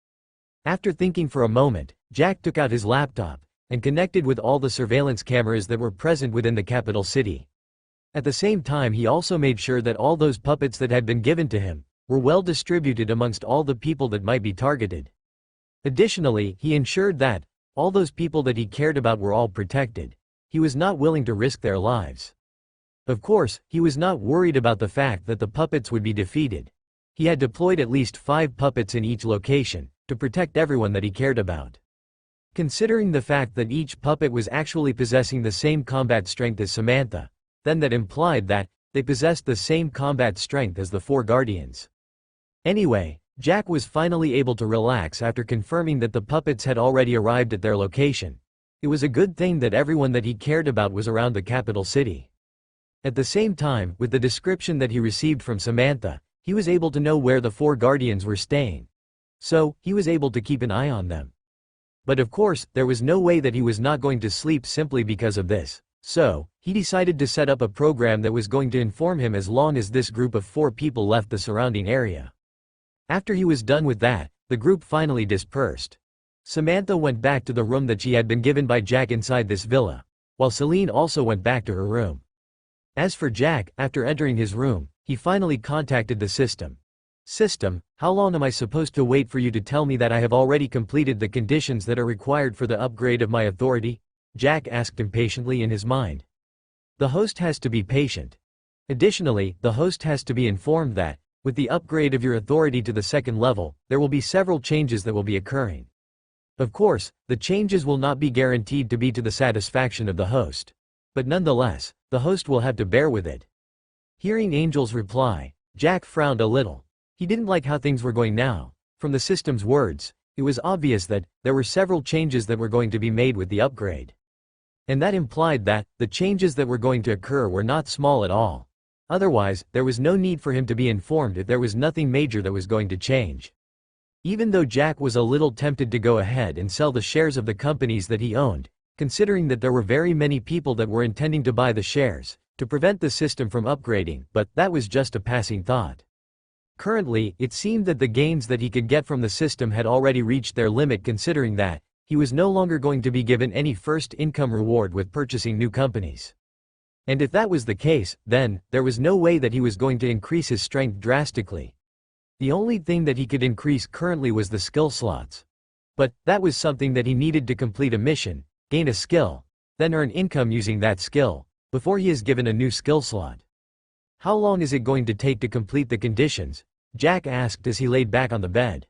After thinking for a moment, Jack took out his laptop and connected with all the surveillance cameras that were present within the capital city. At the same time, he also made sure that all those puppets that had been given to him were well distributed amongst all the people that might be targeted. Additionally, he ensured that all those people that he cared about were all protected. He was not willing to risk their lives. Of course, he was not worried about the fact that the puppets would be defeated. He had deployed at least 5 puppets in each location to protect everyone that he cared about. Considering the fact that each puppet was actually possessing the same combat strength as Samantha, then that implied that they possessed the same combat strength as the 4 guardians. Anyway, Jack was finally able to relax after confirming that the puppets had already arrived at their location. It was a good thing that everyone that he cared about was around the capital city. At the same time, with the description that he received from Samantha, he was able to know where the 4 guardians were staying. So, he was able to keep an eye on them. But of course, there was no way that he was not going to sleep simply because of this. So, he decided to set up a program that was going to inform him as long as this group of 4 people left the surrounding area. After he was done with that, the group finally dispersed. Samantha went back to the room that she had been given by Jack inside this villa, while Celine also went back to her room. As for Jack, after entering his room, he finally contacted the system. "System, how long am I supposed to wait for you to tell me that I have already completed the conditions that are required for the upgrade of my authority?" Jack asked impatiently in his mind. The host has to be patient. Additionally, the host has to be informed that, with the upgrade of your authority to the 2nd level, there will be several changes that will be occurring. Of course, the changes will not be guaranteed to be to the satisfaction of the host. But nonetheless, the host will have to bear with it. Hearing Angel's reply, Jack frowned a little. He didn't like how things were going now. From the system's words, it was obvious that there were several changes that were going to be made with the upgrade. And that implied that the changes that were going to occur were not small at all. Otherwise, there was no need for him to be informed if there was nothing major that was going to change. Even though Jack was a little tempted to go ahead and sell the shares of the companies that he owned, considering that there were very many people that were intending to buy the shares, to prevent the system from upgrading, but that was just a passing thought. Currently, it seemed that the gains that he could get from the system had already reached their limit, considering that he was no longer going to be given any first income reward with purchasing new companies. And if that was the case, then there was no way that he was going to increase his strength drastically. The only thing that he could increase currently was the skill slots. But that was something that he needed to complete a mission, gain a skill, then earn income using that skill, before he is given a new skill slot. "How long is it going to take to complete the conditions?" Jack asked as he laid back on the bed.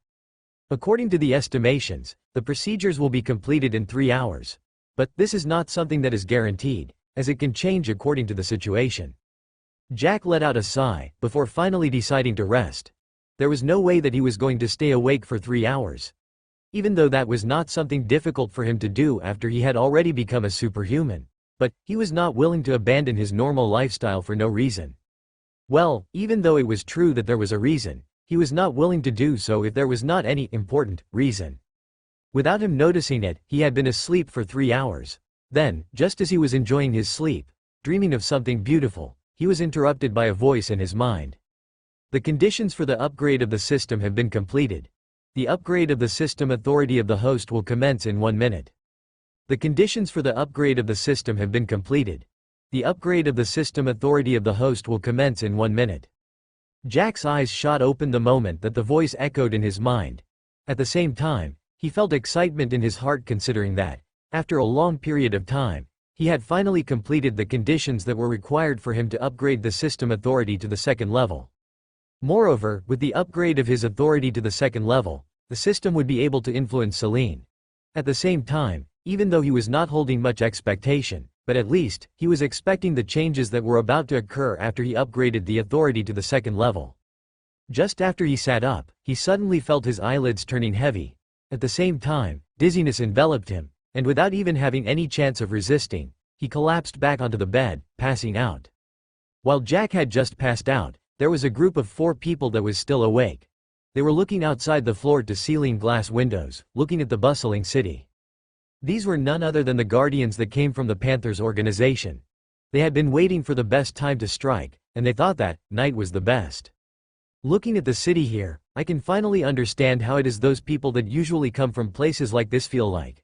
According to the estimations, the procedures will be completed in 3 hours. But this is not something that is guaranteed, as it can change according to the situation. Jack let out a sigh, before finally deciding to rest. There was no way that he was going to stay awake for 3 hours. Even though that was not something difficult for him to do after he had already become a superhuman. But he was not willing to abandon his normal lifestyle for no reason. Well, even though it was true that there was a reason, he was not willing to do so if there was not any important reason. Without him noticing it, he had been asleep for 3 hours. Then, just as he was enjoying his sleep, dreaming of something beautiful, he was interrupted by a voice in his mind. "The conditions for the upgrade of the system have been completed. The upgrade of the system authority of the host will commence in 1 minute. The conditions for the upgrade of the system have been completed. The upgrade of the system authority of the host will commence in 1 minute." Jack's eyes shot open the moment that the voice echoed in his mind. At the same time, he felt excitement in his heart considering that, after a long period of time, he had finally completed the conditions that were required for him to upgrade the system authority to the 2nd level. Moreover, with the upgrade of his authority to the 2nd level, the system would be able to influence Celine. At the same time, even though he was not holding much expectation, but at least, he was expecting the changes that were about to occur after he upgraded the authority to the 2nd level. Just after he sat up, he suddenly felt his eyelids turning heavy. At the same time, dizziness enveloped him, and without even having any chance of resisting, he collapsed back onto the bed, passing out. While Jack had just passed out, there was a group of 4 people that was still awake. They were looking outside the floor-to-ceiling glass windows, looking at the bustling city. These were none other than the guardians that came from the Panthers organization. They had been waiting for the best time to strike, and they thought that night was the best. Looking at the city here, I can finally understand how it is those people that usually come from places like this feel like.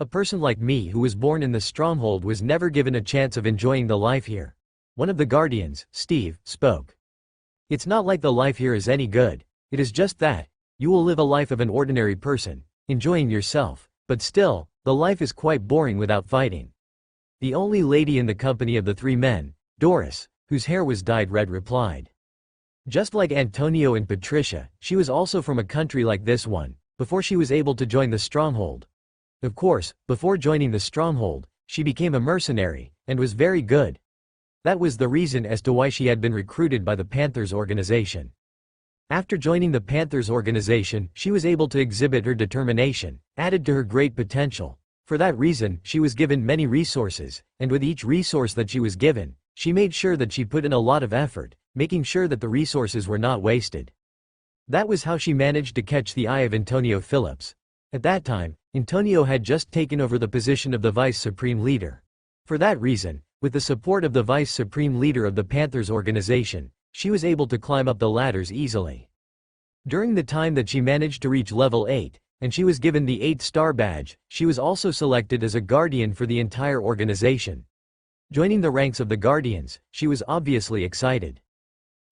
A person like me who was born in the stronghold was never given a chance of enjoying the life here. One of the guardians, Steve, spoke. It's not like the life here is any good. It is just that you will live a life of an ordinary person, enjoying yourself, but still, the life is quite boring without fighting. The only lady in the company of the 3 men, Doris, whose hair was dyed red, replied. Just like Antonio and Patricia, she was also from a country like this one, before she was able to join the stronghold. Of course, before joining the stronghold, she became a mercenary, and was very good. That was the reason as to why she had been recruited by the Panthers organization. After joining the Panthers organization, she was able to exhibit her determination, added to her great potential. For that reason, she was given many resources, and with each resource that she was given, she made sure that she put in a lot of effort, making sure that the resources were not wasted. That was how she managed to catch the eye of Antonio Phillips. At that time, Antonio had just taken over the position of the Vice Supreme Leader. For that reason, with the support of the Vice Supreme Leader of the Panthers organization, she was able to climb up the ladders easily. During the time that she managed to reach level 8, and she was given the 8-star badge, she was also selected as a guardian for the entire organization. Joining the ranks of the guardians, she was obviously excited.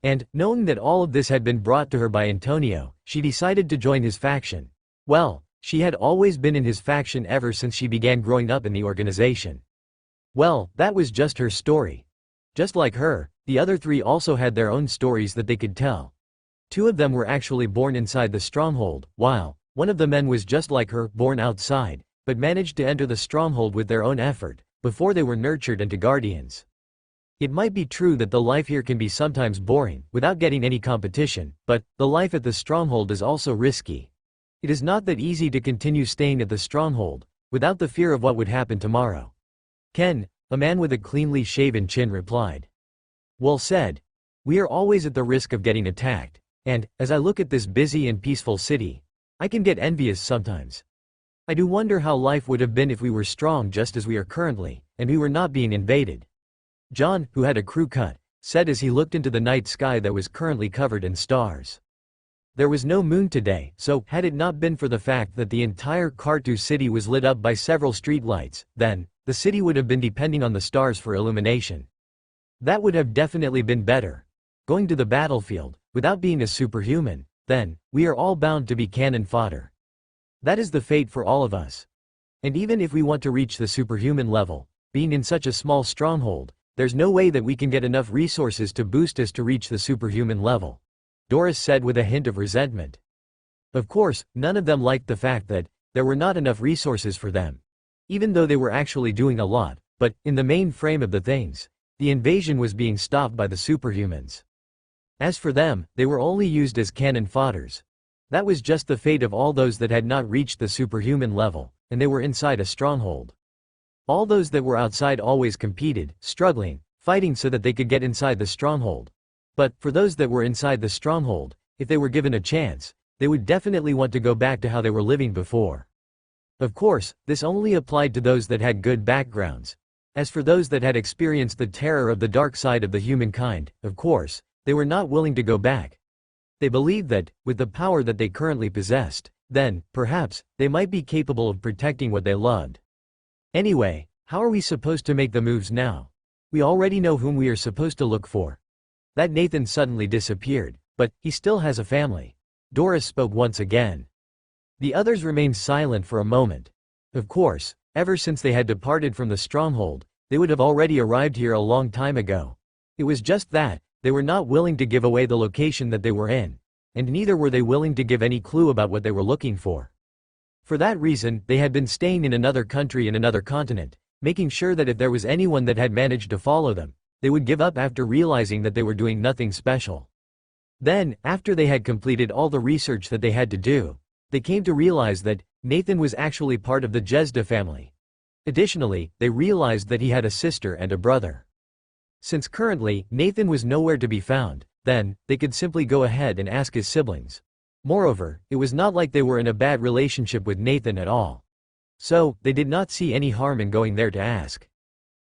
And, knowing that all of this had been brought to her by Antonio, she decided to join his faction. Well, she had always been in his faction ever since she began growing up in the organization. Well, that was just her story. Just like her, the other 3 also had their own stories that they could tell. 2 of them were actually born inside the stronghold, while one of the men was just like her, born outside, but managed to enter the stronghold with their own effort, before they were nurtured into guardians. It might be true that the life here can be sometimes boring, without getting any competition, but the life at the stronghold is also risky. It is not that easy to continue staying at the stronghold, without the fear of what would happen tomorrow. Ken, a man with a cleanly shaven chin, replied. Well said. We are always at the risk of getting attacked, and, as I look at this busy and peaceful city, I can get envious sometimes. I do wonder how life would have been if we were strong just as we are currently, and we were not being invaded. John, who had a crew cut, said as he looked into the night sky that was currently covered in stars. There was no moon today, so, had it not been for the fact that the entire Kartu city was lit up by several streetlights, then, the city would have been depending on the stars for illumination. That would have definitely been better. Going to the battlefield, without being a superhuman, then, we are all bound to be cannon fodder. That is the fate for all of us. And even if we want to reach the superhuman level, being in such a small stronghold, there's no way that we can get enough resources to boost us to reach the superhuman level. Doris said with a hint of resentment. Of course, none of them liked the fact that there were not enough resources for them. Even though they were actually doing a lot, but, in the main frame of the things, the invasion was being stopped by the superhumans. As for them, they were only used as cannon fodders. That was just the fate of all those that had not reached the superhuman level, and they were inside a stronghold. All those that were outside always competed, struggling, fighting so that they could get inside the stronghold. But, for those that were inside the stronghold, if they were given a chance, they would definitely want to go back to how they were living before. Of course, this only applied to those that had good backgrounds. As for those that had experienced the terror of the dark side of the humankind, of course, they were not willing to go back. They believed that, with the power that they currently possessed, then, perhaps, they might be capable of protecting what they loved. Anyway, how are we supposed to make the moves now? We already know whom we are supposed to look for. That Nathan suddenly disappeared, but he still has a family. Doris spoke once again. The others remained silent for a moment. Of course, ever since they had departed from the stronghold, they would have already arrived here a long time ago. It was just that, they were not willing to give away the location that they were in, and neither were they willing to give any clue about what they were looking for. For that reason, they had been staying in another country in another continent, making sure that if there was anyone that had managed to follow them, they would give up after realizing that they were doing nothing special. Then, after they had completed all the research that they had to do, they came to realize that Nathan was actually part of the Jezda family. Additionally, they realized that he had a sister and a brother. Since currently, Nathan was nowhere to be found, then, they could simply go ahead and ask his siblings. Moreover, it was not like they were in a bad relationship with Nathan at all. So, they did not see any harm in going there to ask.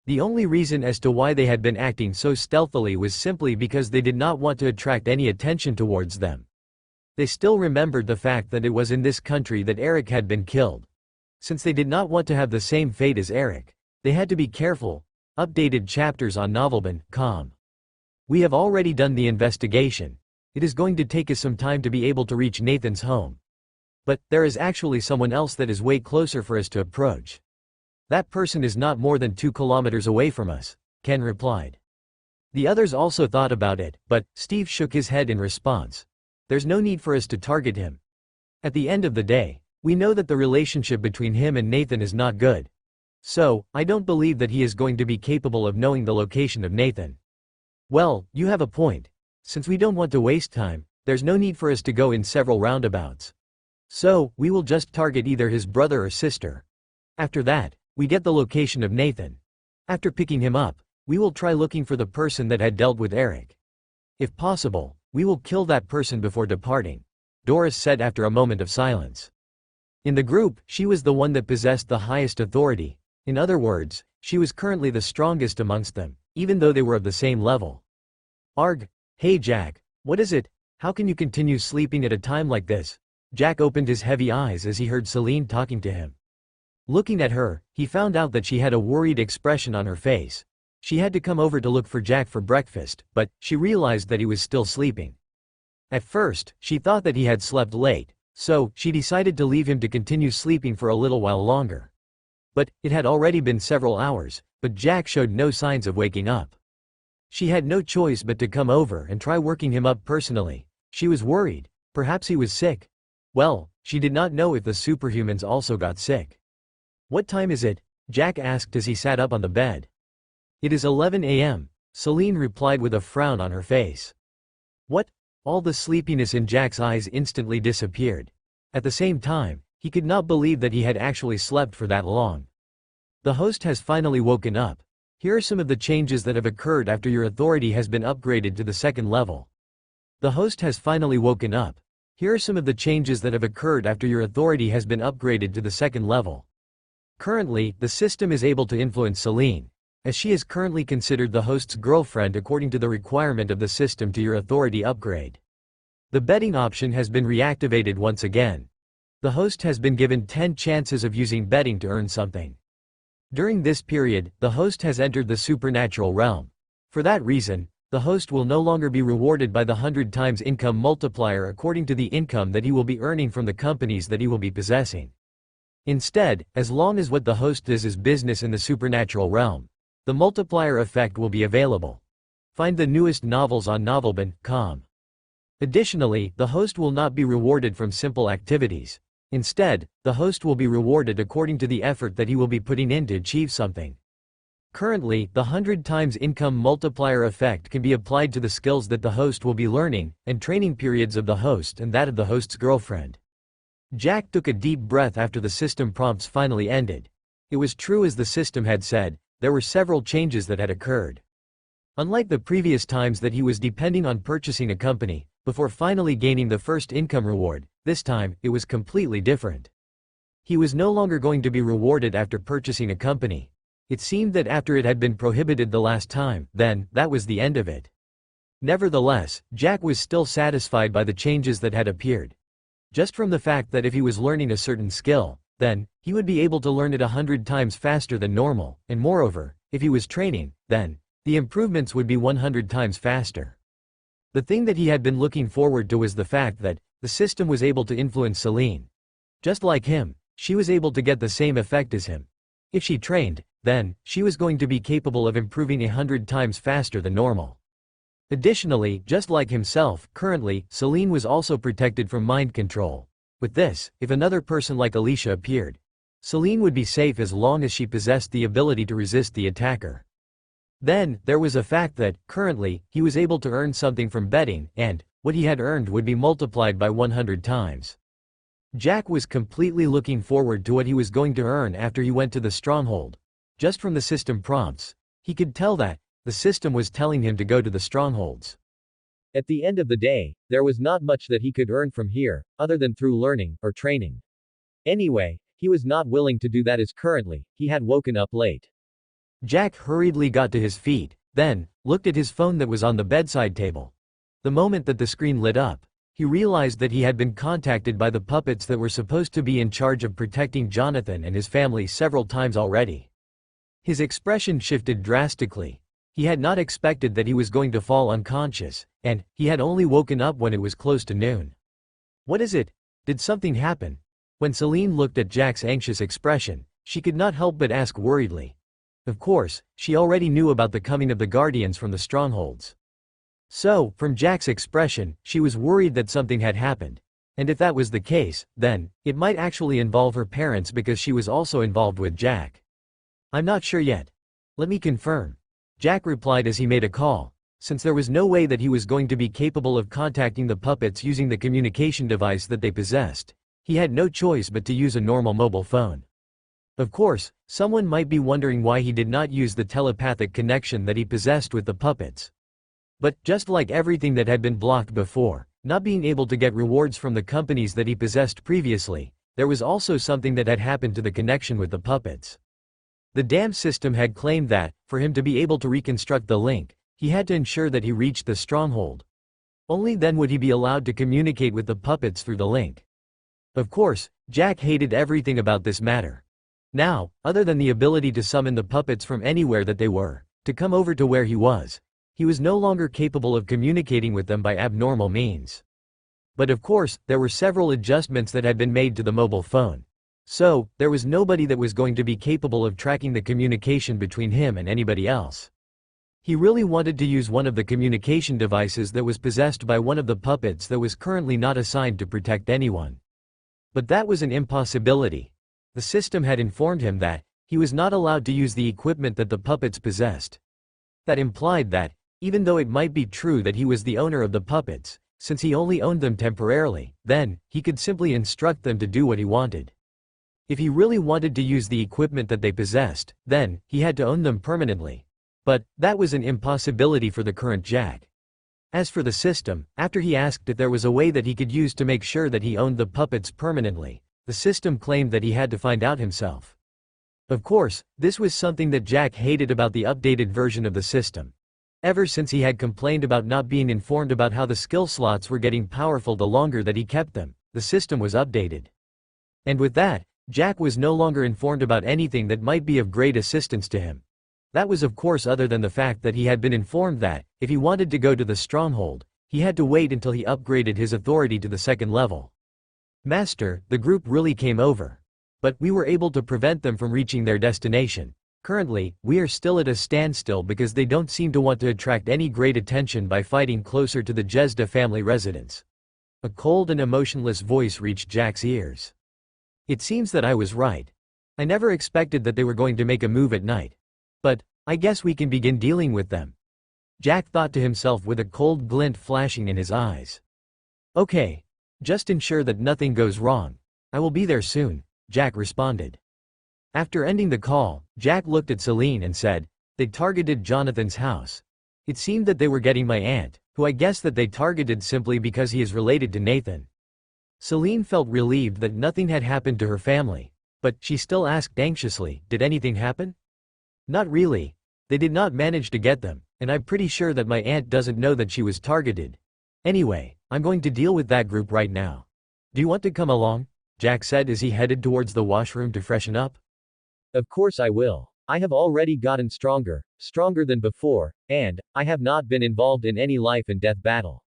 The only reason as to why they had been acting so stealthily was simply because they did not want to attract any attention towards them. They still remembered the fact that it was in this country that Eric had been killed. Since they did not want to have the same fate as Eric, they had to be careful. Updated chapters on novelban.com. We have already done the investigation. It is going to take us some time to be able to reach Nathan's home. But, there is actually someone else that is way closer for us to approach. That person is not more than 2 kilometers away from us, Ken replied. The others also thought about it, but Steve shook his head in response. There's no need for us to target him. At the end of the day, we know that the relationship between him and Nathan is not good. So, I don't believe that he is going to be capable of knowing the location of Nathan. Well, you have a point. Since we don't want to waste time, there's no need for us to go in several roundabouts. So, we will just target either his brother or sister. After that, we get the location of Nathan. After picking him up, we will try looking for the person that had dealt with Eric. If possible, we will kill that person before departing, Doris said after a moment of silence. In the group, she was the one that possessed the highest authority. In other words, she was currently the strongest amongst them, even though they were of the same level. Arg, hey Jack, what is it? How can you continue sleeping at a time like this? Jack opened his heavy eyes as he heard Celine talking to him. Looking at her, he found out that she had a worried expression on her face. She had to come over to look for Jack for breakfast, but she realized that he was still sleeping. At first, she thought that he had slept late, so she decided to leave him to continue sleeping for a little while longer. But, it had already been several hours, but Jack showed no signs of waking up. She had no choice but to come over and try working him up personally. She was worried. Perhaps he was sick. Well, she did not know if the superhumans also got sick. What time is it? Jack asked as he sat up on the bed. It is 11 a.m., Celine replied with a frown on her face. What? All the sleepiness in Jack's eyes instantly disappeared. At the same time, he could not believe that he had actually slept for that long. The host has finally woken up. Here are some of the changes that have occurred after your authority has been upgraded to the 2nd level. The host has finally woken up. Here are some of the changes that have occurred after your authority has been upgraded to the 2nd level. Currently, the system is able to influence Celine, as she is currently considered the host's girlfriend according to the requirement of the system to your authority upgrade. The betting option has been reactivated once again. The host has been given 10 chances of using betting to earn something. During this period, the host has entered the supernatural realm. For that reason, the host will no longer be rewarded by the 100 times income multiplier according to the income that he will be earning from the companies that he will be possessing. Instead, as long as what the host does is business in the supernatural realm, the multiplier effect will be available. Find the newest novels on novelban.com. Additionally, the host will not be rewarded from simple activities. Instead, the host will be rewarded according to the effort that he will be putting in to achieve something. Currently, the 100 times income multiplier effect can be applied to the skills that the host will be learning, and training periods of the host and that of the host's girlfriend. Jack took a deep breath after the system prompts finally ended. It was true as the system had said, there were several changes that had occurred. Unlike the previous times that he was depending on purchasing a company, before finally gaining the first income reward, this time, it was completely different. He was no longer going to be rewarded after purchasing a company. It seemed that after it had been prohibited the last time, then, that was the end of it. Nevertheless, Jack was still satisfied by the changes that had appeared. Just from the fact that if he was learning a certain skill, then, he would be able to learn it 100 times faster than normal, and moreover, if he was training, then, the improvements would be 100 times faster. The thing that he had been looking forward to was the fact that, the system was able to influence Celine. Just like him, she was able to get the same effect as him. If she trained, then, she was going to be capable of improving 100 times faster than normal. Additionally, just like himself, currently, Celine was also protected from mind control. With this, if another person like Alicia appeared, Celine would be safe as long as she possessed the ability to resist the attacker. Then, there was a fact that, currently, he was able to earn something from betting, and, what he had earned would be multiplied by 100 times. Jack was completely looking forward to what he was going to earn after he went to the stronghold. Just from the system prompts, he could tell that, the system was telling him to go to the strongholds. At the end of the day, there was not much that he could earn from here, other than through learning, or training. Anyway, he was not willing to do that as currently, he had woken up late. Jack hurriedly got to his feet, then, looked at his phone that was on the bedside table. The moment that the screen lit up, he realized that he had been contacted by the puppets that were supposed to be in charge of protecting Jonathan and his family several times already. His expression shifted drastically. He had not expected that he was going to fall unconscious, and he had only woken up when it was close to noon. What is it? Did something happen? When Celine looked at Jack's anxious expression, she could not help but ask worriedly. Of course, she already knew about the coming of the Guardians from the strongholds. So, from Jack's expression, she was worried that something had happened. And if that was the case, then, it might actually involve her parents because she was also involved with Jack. I'm not sure yet. Let me confirm. Jack replied as he made a call. Since there was no way that he was going to be capable of contacting the puppets using the communication device that they possessed, he had no choice but to use a normal mobile phone. Of course, someone might be wondering why he did not use the telepathic connection that he possessed with the puppets. But, just like everything that had been blocked before, not being able to get rewards from the companies that he possessed previously, there was also something that had happened to the connection with the puppets. The dam system had claimed that, for him to be able to reconstruct the link, he had to ensure that he reached the stronghold. Only then would he be allowed to communicate with the puppets through the link. Of course, Jack hated everything about this matter. Now, other than the ability to summon the puppets from anywhere that they were, to come over to where he was no longer capable of communicating with them by abnormal means. But of course, there were several adjustments that had been made to the mobile phone. So, there was nobody that was going to be capable of tracking the communication between him and anybody else. He really wanted to use one of the communication devices that was possessed by one of the puppets that was currently not assigned to protect anyone. But that was an impossibility. The system had informed him that he was not allowed to use the equipment that the puppets possessed. That implied that, even though it might be true that he was the owner of the puppets, since he only owned them temporarily, then, he could simply instruct them to do what he wanted. If he really wanted to use the equipment that they possessed, then, he had to own them permanently. But, that was an impossibility for the current Jack. As for the system, after he asked if there was a way that he could use to make sure that he owned the puppets permanently, the system claimed that he had to find out himself. Of course, this was something that Jack hated about the updated version of the system. Ever since he had complained about not being informed about how the skill slots were getting powerful the longer that he kept them, the system was updated. And with that, Jack was no longer informed about anything that might be of great assistance to him. That was of course other than the fact that he had been informed that, if he wanted to go to the stronghold, he had to wait until he upgraded his authority to the 2nd level. Master, the group really came over. But we were able to prevent them from reaching their destination. Currently, we are still at a standstill because they don't seem to want to attract any great attention by fighting closer to the Jezda family residence. A cold and emotionless voice reached Jack's ears. It seems that I was right. I never expected that they were going to make a move at night. But, I guess we can begin dealing with them. Jack thought to himself with a cold glint flashing in his eyes. Okay. Just ensure that nothing goes wrong. I will be there soon, Jack responded. After ending the call, Jack looked at Celine and said, they targeted Jonathan's house. It seemed that they were getting my aunt, who I guess that they targeted simply because he is related to Nathan. Celine felt relieved that nothing had happened to her family, but she still asked anxiously, did anything happen? Not really. They did not manage to get them, and I'm pretty sure that my aunt doesn't know that she was targeted. Anyway, I'm going to deal with that group right now. Do you want to come along? Jack said as he headed towards the washroom to freshen up. Of course I will. I have already gotten stronger than before, and I have not been involved in any life and death battle.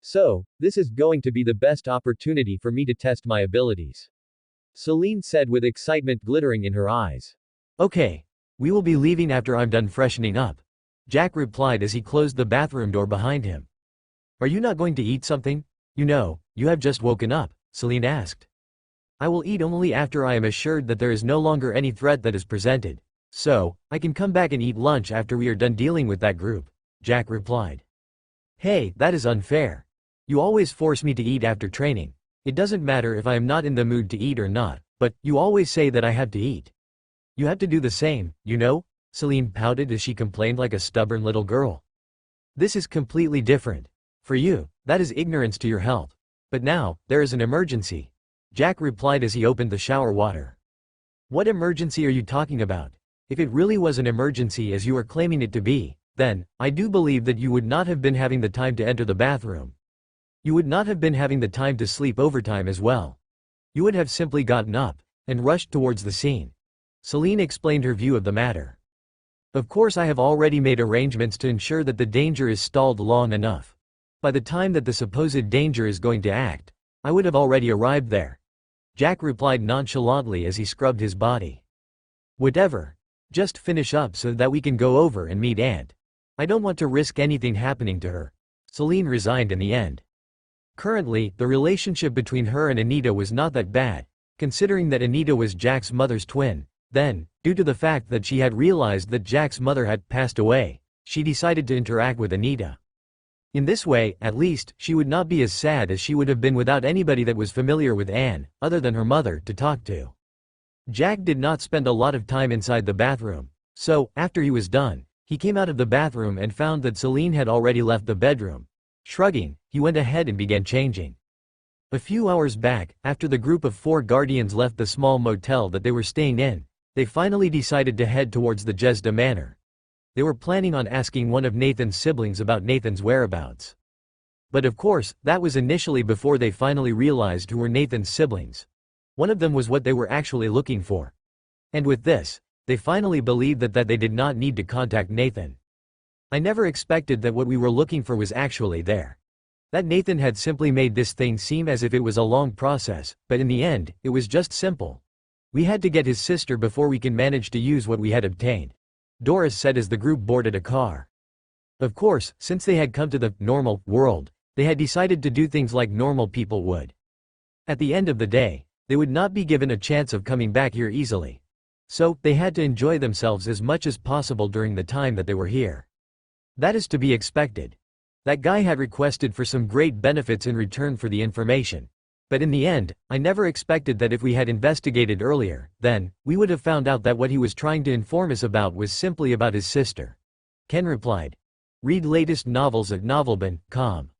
So, this is going to be the best opportunity for me to test my abilities. Celine said with excitement glittering in her eyes. Okay. We will be leaving after I'm done freshening up. Jack replied as he closed the bathroom door behind him. Are you not going to eat something? You know, you have just woken up, Celine asked. I will eat only after I am assured that there is no longer any threat that is presented. So, I can come back and eat lunch after we are done dealing with that group, Jack replied. Hey, that is unfair. You always force me to eat after training. It doesn't matter if I am not in the mood to eat or not, but you always say that I have to eat. You have to do the same, you know? Celine pouted as she complained like a stubborn little girl. This is completely different. For you, that is ignorance to your health. But now, there is an emergency. Jack replied as he opened the shower water. What emergency are you talking about? If it really was an emergency as you are claiming it to be, then, I do believe that you would not have been having the time to enter the bathroom. You would not have been having the time to sleep overtime as well. You would have simply gotten up and rushed towards the scene. Celine explained her view of the matter. Of course, I have already made arrangements to ensure that the danger is stalled long enough. By the time that the supposed danger is going to act, I would have already arrived there. Jack replied nonchalantly as he scrubbed his body. Whatever. Just finish up so that we can go over and meet Aunt. I don't want to risk anything happening to her. Celine resigned in the end. Currently, the relationship between her and Anita was not that bad, considering that Anita was Jack's mother's twin. Then, due to the fact that she had realized that Jack's mother had passed away, she decided to interact with Anita. In this way, at least, she would not be as sad as she would have been without anybody that was familiar with Anne, other than her mother, to talk to. Jack did not spend a lot of time inside the bathroom, so, after he was done, he came out of the bathroom and found that Celine had already left the bedroom. Shrugging, he went ahead and began changing. A few hours back, after the group of 4 guardians left the small motel that they were staying in, they finally decided to head towards the Jesda Manor. They were planning on asking one of Nathan's siblings about Nathan's whereabouts. But of course, that was initially before they finally realized who were Nathan's siblings. One of them was what they were actually looking for. And with this, they finally believed that they did not need to contact Nathan. I never expected that what we were looking for was actually there. That Nathan had simply made this thing seem as if it was a long process, but in the end, it was just simple. We had to get his sister before we can manage to use what we had obtained. Doris said as the group boarded a car. Of course, since they had come to the normal world, they had decided to do things like normal people would. At the end of the day, they would not be given a chance of coming back here easily. So, they had to enjoy themselves as much as possible during the time that they were here. That is to be expected. That guy had requested for some great benefits in return for the information. But in the end, I never expected that if we had investigated earlier, then, we would have found out that what he was trying to inform us about was simply about his sister. Ken replied. Read latest novels at novelban.com.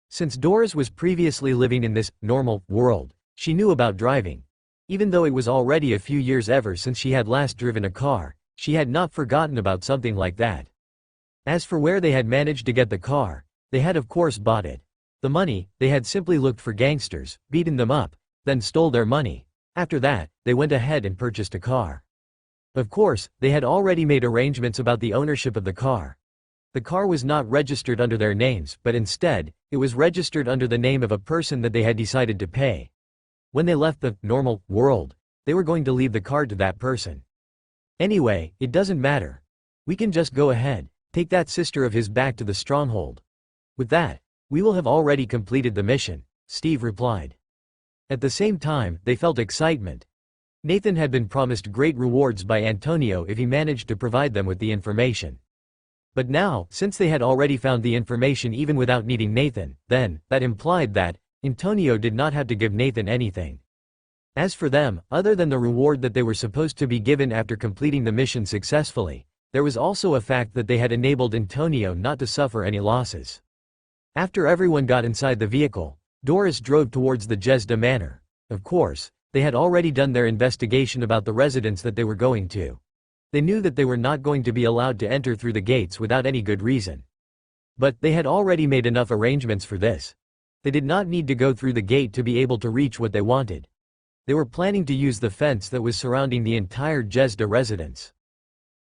Since Doris was previously living in this normal world, she knew about driving. Even though it was already a few years ever since she had last driven a car, she had not forgotten about something like that. As for where they had managed to get the car, they had of course bought it. The money, they had simply looked for gangsters, beaten them up, then stole their money. After that, they went ahead and purchased a car. Of course, they had already made arrangements about the ownership of the car. The car was not registered under their names, but instead, it was registered under the name of a person that they had decided to pay. When they left the normal world, they were going to leave the car to that person. Anyway, it doesn't matter. We can just go ahead, take that sister of his back to the stronghold. With that, we will have already completed the mission, Steve replied. At the same time, they felt excitement. Nathan had been promised great rewards by Antonio if he managed to provide them with the information. But now, since they had already found the information even without needing Nathan, then, that implied that, Antonio did not have to give Nathan anything. As for them, other than the reward that they were supposed to be given after completing the mission successfully, there was also a fact that they had enabled Antonio not to suffer any losses. After everyone got inside the vehicle, Doris drove towards the Jesda Manor. Of course, they had already done their investigation about the residence that they were going to. They knew that they were not going to be allowed to enter through the gates without any good reason. But they had already made enough arrangements for this. They did not need to go through the gate to be able to reach what they wanted. They were planning to use the fence that was surrounding the entire Jesda residence.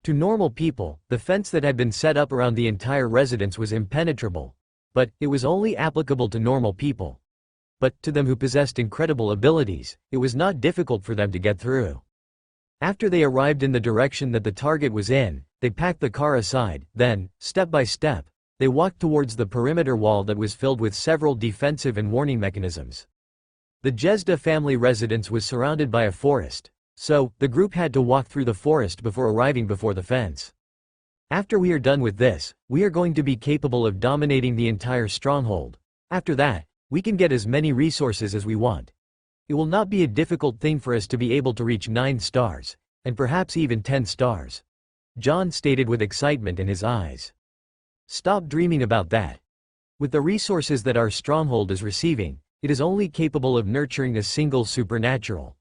To normal people, the fence that had been set up around the entire residence was impenetrable. But, it was only applicable to normal people. But, to them who possessed incredible abilities, it was not difficult for them to get through. After they arrived in the direction that the target was in, they packed the car aside, then, step by step, they walked towards the perimeter wall that was filled with several defensive and warning mechanisms. The Jesda family residence was surrounded by a forest, so, the group had to walk through the forest before arriving before the fence. After we are done with this, we are going to be capable of dominating the entire stronghold. After that, we can get as many resources as we want. It will not be a difficult thing for us to be able to reach 9 stars, and perhaps even 10 stars. John stated with excitement in his eyes. Stop dreaming about that. With the resources that our stronghold is receiving, it is only capable of nurturing a single supernatural.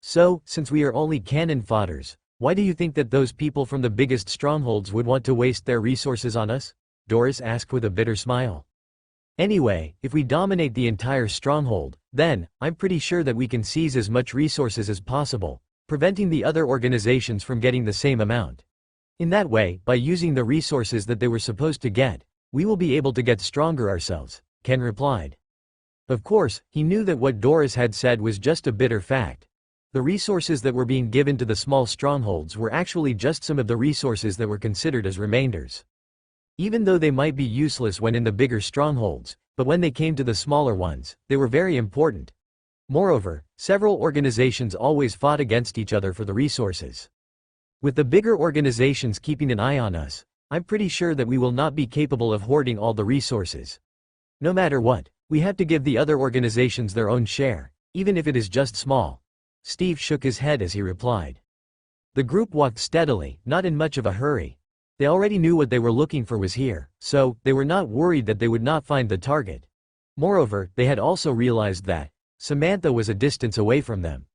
So, since we are only cannon fodders, why do you think that those people from the biggest strongholds would want to waste their resources on us? Doris asked with a bitter smile. Anyway, if we dominate the entire stronghold, then, I'm pretty sure that we can seize as much resources as possible, preventing the other organizations from getting the same amount. In that way, by using the resources that they were supposed to get, we will be able to get stronger ourselves, Ken replied. Of course, he knew that what Doris had said was just a bitter fact. The resources that were being given to the small strongholds were actually just some of the resources that were considered as remainders. Even though they might be useless when in the bigger strongholds, but when they came to the smaller ones, they were very important. Moreover, several organizations always fought against each other for the resources. With the bigger organizations keeping an eye on us, I'm pretty sure that we will not be capable of hoarding all the resources. No matter what, we have to give the other organizations their own share, even if it is just small. Steve shook his head as he replied. The group walked steadily, not in much of a hurry. They already knew what they were looking for was here, so, they were not worried that they would not find the target. Moreover, they had also realized that Samantha was a distance away from them.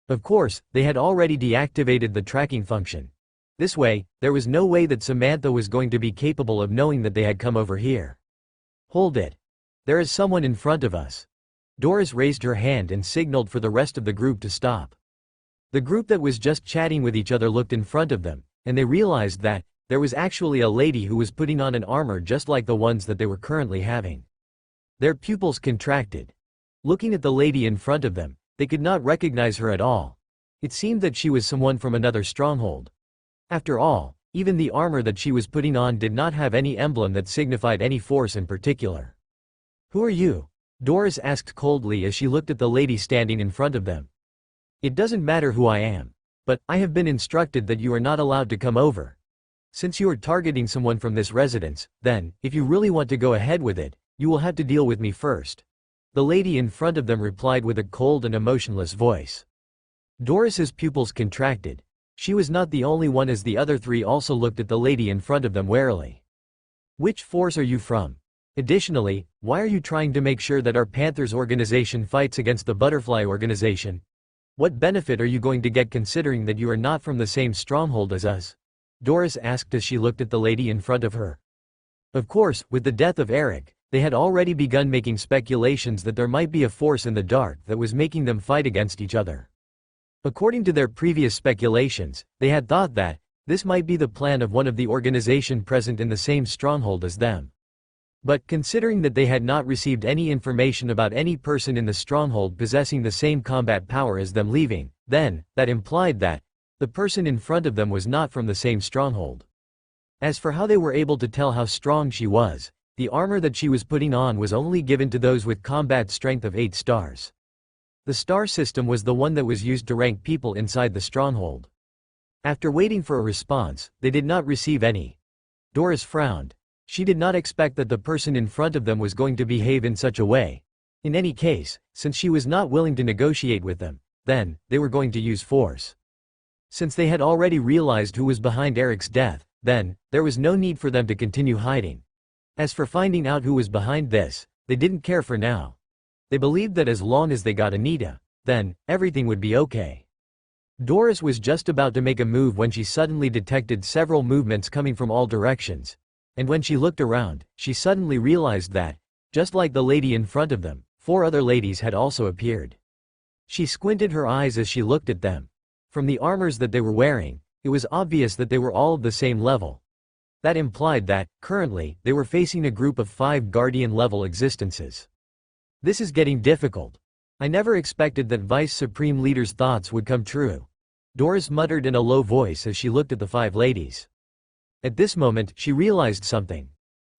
Of course, they had already deactivated the tracking function. This way, there was no way that Samantha was going to be capable of knowing that they had come over here. Hold it. There is someone in front of us. Doris raised her hand and signaled for the rest of the group to stop. The group that was just chatting with each other looked in front of them, and they realized that there was actually a lady who was putting on an armor just like the ones that they were currently having. Their pupils contracted. Looking at the lady in front of them, they could not recognize her at all. It seemed that she was someone from another stronghold. After all, even the armor that she was putting on did not have any emblem that signified any force in particular. Who are you? Doris asked coldly as she looked at the lady standing in front of them. It doesn't matter who I am. But, I have been instructed that you are not allowed to come over. Since you are targeting someone from this residence, then, if you really want to go ahead with it, you will have to deal with me first. The lady in front of them replied with a cold and emotionless voice. Doris's pupils contracted. She was not the only one as the other three also looked at the lady in front of them warily. Which force are you from? Additionally, why are you trying to make sure that our Panthers organization fights against the Butterfly organization? What benefit are you going to get considering that you are not from the same stronghold as us? Doris asked as she looked at the lady in front of her. Of course, with the death of Eric, they had already begun making speculations that there might be a force in the dark that was making them fight against each other. According to their previous speculations, they had thought that this might be the plan of one of the organization present in the same stronghold as them. But, considering that they had not received any information about any person in the stronghold possessing the same combat power as them leaving, then, that implied that the person in front of them was not from the same stronghold. As for how they were able to tell how strong she was, the armor that she was putting on was only given to those with combat strength of 8 stars. The star system was the one that was used to rank people inside the stronghold. After waiting for a response, they did not receive any. Doris frowned. She did not expect that the person in front of them was going to behave in such a way. In any case, since she was not willing to negotiate with them, then, they were going to use force. Since they had already realized who was behind Eric's death, then, there was no need for them to continue hiding. As for finding out who was behind this, they didn't care for now. They believed that as long as they got Anita, then, everything would be okay. Doris was just about to make a move when she suddenly detected several movements coming from all directions. And when she looked around, she suddenly realized that, just like the lady in front of them, 4 other ladies had also appeared. She squinted her eyes as she looked at them. From the armors that they were wearing, it was obvious that they were all of the same level. That implied that, currently, they were facing a group of 5 Guardian-level existences. This is getting difficult. I never expected that Vice Supreme Leader's thoughts would come true. Doris muttered in a low voice as she looked at the 5 ladies. At this moment, she realized something.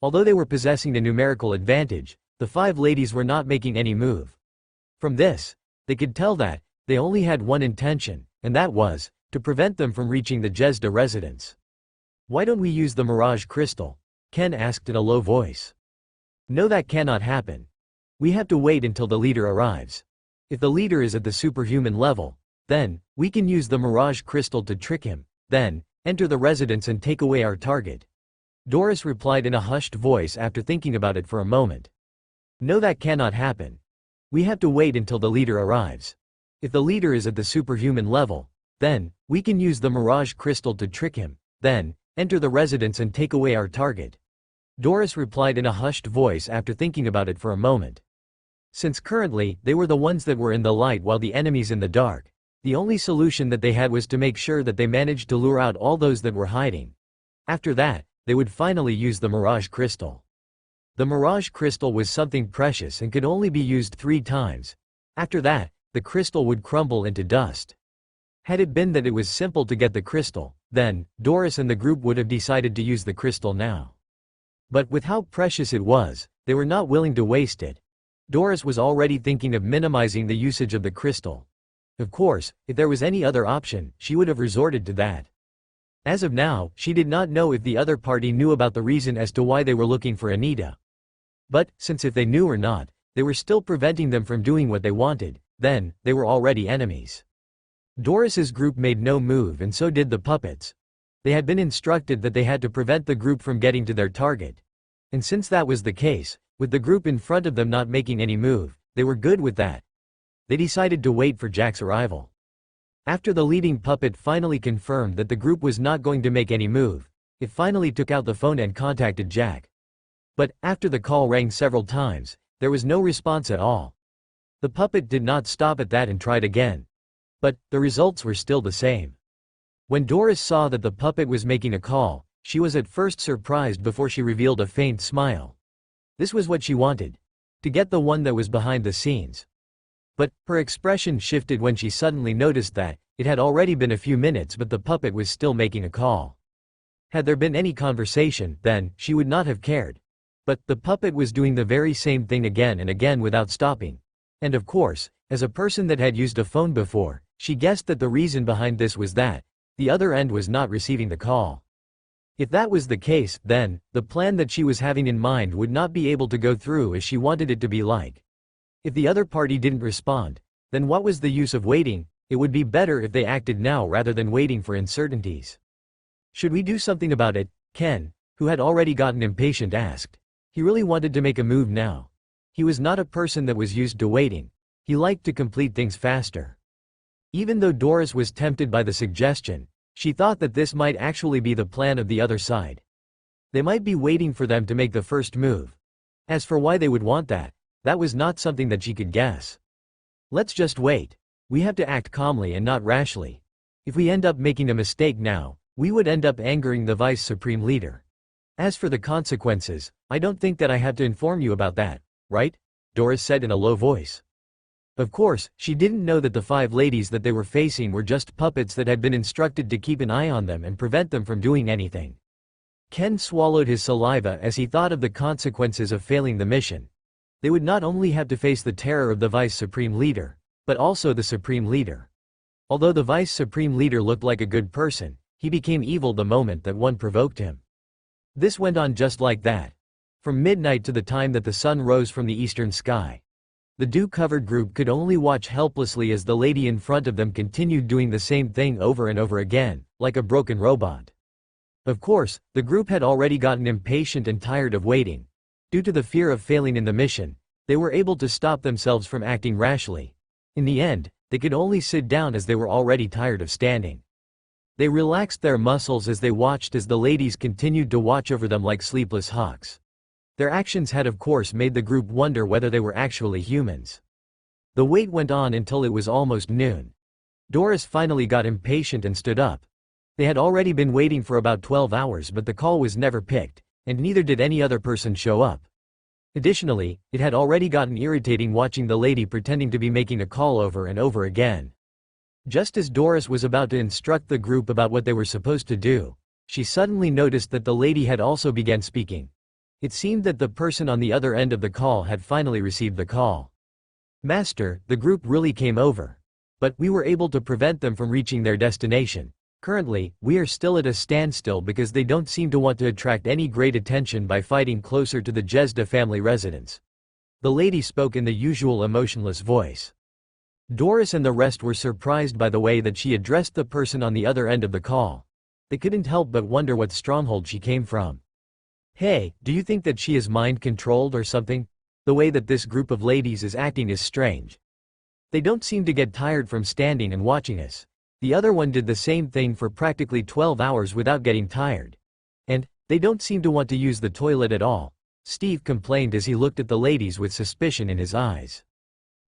Although they were possessing a numerical advantage, the 5 ladies were not making any move. From this, they could tell that they only had one intention, and that was to prevent them from reaching the Jezda residence. Why don't we use the Mirage Crystal? Ken asked in a low voice. No, that cannot happen. We have to wait until the leader arrives. If the leader is at the superhuman level, then we can use the Mirage Crystal to trick him. Then, enter the residence and take away our target. Doris replied in a hushed voice after thinking about it for a moment. No, that cannot happen. We have to wait until the leader arrives. If the leader is at the superhuman level, then we can use the mirage crystal to trick him, then enter the residence and take away our target. Doris replied in a hushed voice after thinking about it for a moment. Since currently, they were the ones that were in the light while the enemies in the dark, the only solution that they had was to make sure that they managed to lure out all those that were hiding. After that, they would finally use the mirage crystal. The mirage crystal was something precious and could only be used 3 times. After that, the crystal would crumble into dust. Had it been that it was simple to get the crystal, then Doris and the group would have decided to use the crystal now. But with how precious it was, they were not willing to waste it. Doris was already thinking of minimizing the usage of the crystal. Of course, if there was any other option, she would have resorted to that. As of now, she did not know if the other party knew about the reason as to why they were looking for Anita. But, since if they knew or not, they were still preventing them from doing what they wanted, then, they were already enemies. Doris's group made no move and so did the puppets. They had been instructed that they had to prevent the group from getting to their target. And since that was the case, with the group in front of them not making any move, they were good with that. They decided to wait for Jack's arrival. After the leading puppet finally confirmed that the group was not going to make any move, it finally took out the phone and contacted Jack. But, after the call rang several times, there was no response at all. The puppet did not stop at that and tried again. But, the results were still the same. When Doris saw that the puppet was making a call, she was at first surprised before she revealed a faint smile. This was what she wanted. To get the one that was behind the scenes. But, her expression shifted when she suddenly noticed that, it had already been a few minutes but the puppet was still making a call. Had there been any conversation, then, she would not have cared. But, the puppet was doing the very same thing again and again without stopping. And of course, as a person that had used a phone before, she guessed that the reason behind this was that, the other end was not receiving the call. If that was the case, then, the plan that she was having in mind would not be able to go through as she wanted it to be like. If the other party didn't respond, then what was the use of waiting? It would be better if they acted now rather than waiting for uncertainties. Should we do something about it? Ken, who had already gotten impatient, asked. He really wanted to make a move now. He was not a person that was used to waiting. He liked to complete things faster. Even though Doris was tempted by the suggestion, she thought that this might actually be the plan of the other side. They might be waiting for them to make the first move. As for why they would want that, that was not something that she could guess. Let's just wait. We have to act calmly and not rashly. If we end up making a mistake now, we would end up angering the Vice Supreme Leader. As for the consequences, I don't think that I have to inform you about that, right? Doris said in a low voice. Of course, she didn't know that the 5 ladies that they were facing were just puppets that had been instructed to keep an eye on them and prevent them from doing anything. Ken swallowed his saliva as he thought of the consequences of failing the mission. They would not only have to face the terror of the Vice Supreme Leader, but also the Supreme Leader. Although the Vice Supreme Leader looked like a good person, he became evil the moment that one provoked him. This went on just like that. From midnight to the time that the sun rose from the eastern sky. The dew-covered group could only watch helplessly as the lady in front of them continued doing the same thing over and over again, like a broken robot. Of course, the group had already gotten impatient and tired of waiting. Due to the fear of failing in the mission, they were able to stop themselves from acting rashly. In the end, they could only sit down as they were already tired of standing. They relaxed their muscles as they watched as the ladies continued to watch over them like sleepless hawks. Their actions had of course made the group wonder whether they were actually humans. The wait went on until it was almost noon. Doris finally got impatient and stood up. They had already been waiting for about 12 hours but the call was never picked, and neither did any other person show up. Additionally, it had already gotten irritating watching the lady pretending to be making a call over and over again. Just as Doris was about to instruct the group about what they were supposed to do, she suddenly noticed that the lady had also begun speaking. It seemed that the person on the other end of the call had finally received the call. Master, the group really came over. But we were able to prevent them from reaching their destination. Currently, we are still at a standstill because they don't seem to want to attract any great attention by fighting closer to the Jezda family residence. The lady spoke in the usual emotionless voice. Doris and the rest were surprised by the way that she addressed the person on the other end of the call. They couldn't help but wonder what stronghold she came from. Hey, do you think that she is mind-controlled or something? The way that this group of ladies is acting is strange. They don't seem to get tired from standing and watching us. The other one did the same thing for practically 12 hours without getting tired. And they don't seem to want to use the toilet at all, Steve complained as he looked at the ladies with suspicion in his eyes.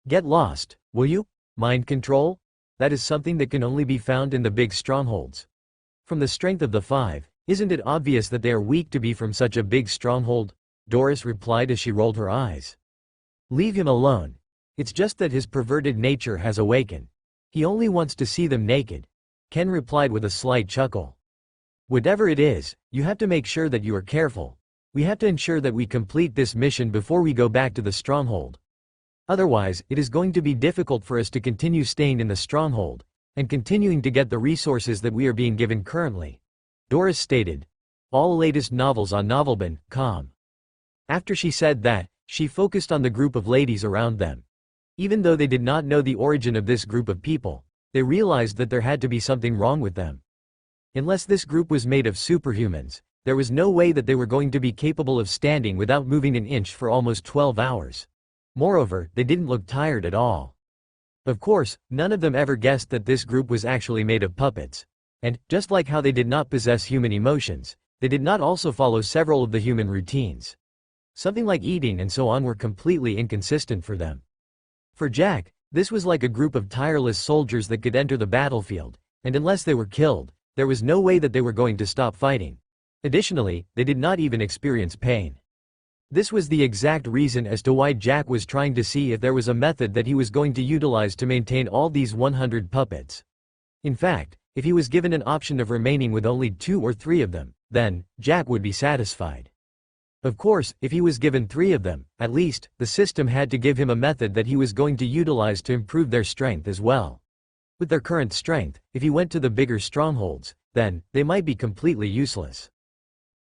Get lost, will you? Mind control? That is something that can only be found in the big strongholds. From the strength of the five, isn't it obvious that they are weak to be from such a big stronghold? Doris replied as she rolled her eyes. Leave him alone. It's just that his perverted nature has awakened. He only wants to see them naked. Ken replied with a slight chuckle. Whatever it is, you have to make sure that you are careful. We have to ensure that we complete this mission before we go back to the stronghold. Otherwise, it is going to be difficult for us to continue staying in the stronghold and continuing to get the resources that we are being given currently, Doris stated. All latest novels on novelbin.com. After she said that, she focused on the group of ladies around them. Even though they did not know the origin of this group of people, they realized that there had to be something wrong with them. Unless this group was made of superhumans, there was no way that they were going to be capable of standing without moving an inch for almost 12 hours. Moreover, they didn't look tired at all. Of course, none of them ever guessed that this group was actually made of puppets. And, just like how they did not possess human emotions, they did not also follow several of the human routines. Something like eating and so on were completely inconsistent for them. For Jack, this was like a group of tireless soldiers that could enter the battlefield, and unless they were killed, there was no way that they were going to stop fighting. Additionally, they did not even experience pain. This was the exact reason as to why Jack was trying to see if there was a method that he was going to utilize to maintain all these 100 puppets. In fact, if he was given an option of remaining with only 2 or 3 of them, then Jack would be satisfied. Of course, if he was given 3 of them, at least, the system had to give him a method that he was going to utilize to improve their strength as well. With their current strength, if he went to the bigger strongholds, then they might be completely useless.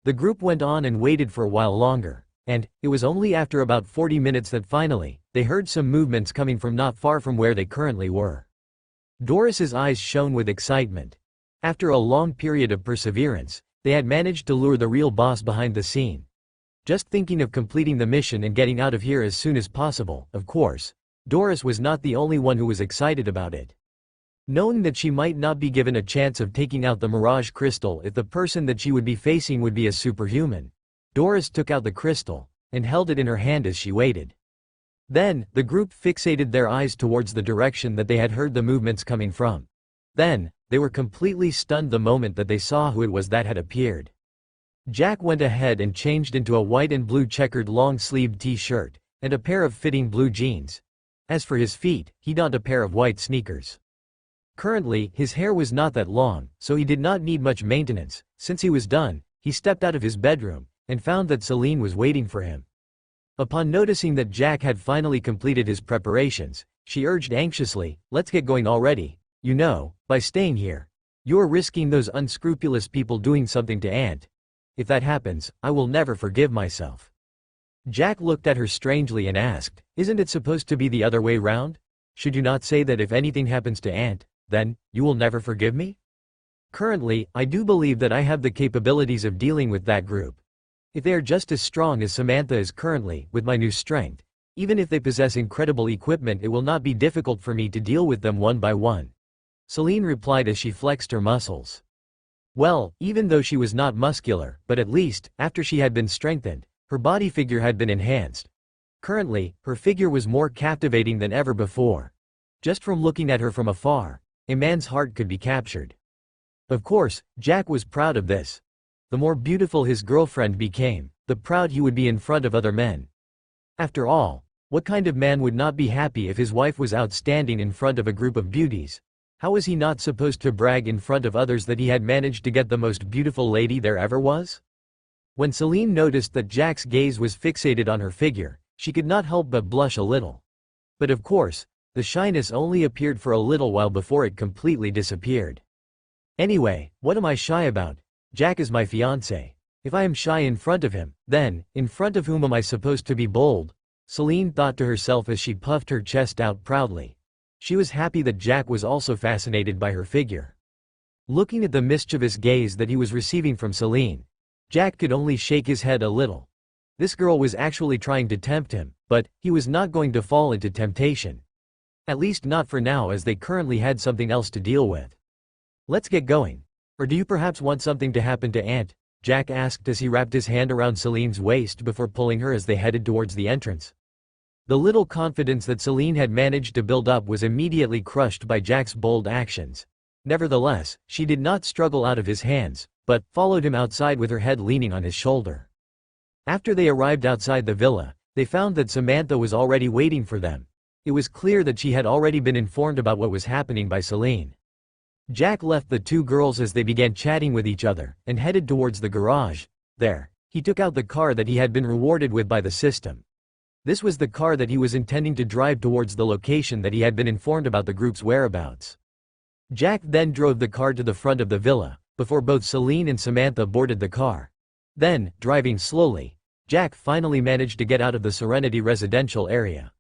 The group went on and waited for a while longer. And, it was only after about 40 minutes that finally, they heard some movements coming from not far from where they currently were. Doris's eyes shone with excitement. After a long period of perseverance, they had managed to lure the real boss behind the scene. Just thinking of completing the mission and getting out of here as soon as possible, of course, Doris was not the only one who was excited about it. Knowing that she might not be given a chance of taking out the Mirage Crystal if the person that she would be facing would be a superhuman, Doris took out the crystal and held it in her hand as she waited. Then, the group fixated their eyes towards the direction that they had heard the movements coming from. Then, they were completely stunned the moment that they saw who it was that had appeared. Jack went ahead and changed into a white and blue checkered long-sleeved t-shirt and a pair of fitting blue jeans. As for his feet, he donned a pair of white sneakers. Currently, his hair was not that long, so he did not need much maintenance. Since he was done, he stepped out of his bedroom and found that Celine was waiting for him. Upon noticing that Jack had finally completed his preparations, she urged anxiously, "Let's get going already. You know, by staying here, you are risking those unscrupulous people doing something to Aunt. If that happens, I will never forgive myself." Jack looked at her strangely and asked, "Isn't it supposed to be the other way round? Should you not say that if anything happens to Aunt, then, you will never forgive me? Currently, I do believe that I have the capabilities of dealing with that group. If they are just as strong as Samantha is currently, with my new strength, even if they possess incredible equipment, it will not be difficult for me to deal with them one by one," Celine replied as she flexed her muscles. Well, even though she was not muscular, but at least, after she had been strengthened, her body figure had been enhanced. Currently, her figure was more captivating than ever before. Just from looking at her from afar, a man's heart could be captured. Of course, Jack was proud of this. The more beautiful his girlfriend became, the proud he would be in front of other men. After all, what kind of man would not be happy if his wife was outstanding in front of a group of beauties? How was he not supposed to brag in front of others that he had managed to get the most beautiful lady there ever was? When Celine noticed that Jack's gaze was fixated on her figure, she could not help but blush a little. But of course, the shyness only appeared for a little while before it completely disappeared. Anyway, what am I shy about? Jack is my fiancé. If I am shy in front of him, then, in front of whom am I supposed to be bold? Celine thought to herself as she puffed her chest out proudly. She was happy that Jack was also fascinated by her figure. Looking at the mischievous gaze that he was receiving from Celine, Jack could only shake his head a little. This girl was actually trying to tempt him, but he was not going to fall into temptation. At least not for now, as they currently had something else to deal with. Let's get going. Or do you perhaps want something to happen to Aunt? Jack asked as he wrapped his hand around Celine's waist before pulling her as they headed towards the entrance. The little confidence that Celine had managed to build up was immediately crushed by Jack's bold actions. Nevertheless, she did not struggle out of his hands, but followed him outside with her head leaning on his shoulder. After they arrived outside the villa, they found that Samantha was already waiting for them. It was clear that she had already been informed about what was happening by Celine. Jack left the two girls as they began chatting with each other, and headed towards the garage. There, he took out the car that he had been rewarded with by the system. This was the car that he was intending to drive towards the location that he had been informed about the group's whereabouts. Jack then drove the car to the front of the villa, before both Celine and Samantha boarded the car. Then, driving slowly, Jack finally managed to get out of the Serenity residential area.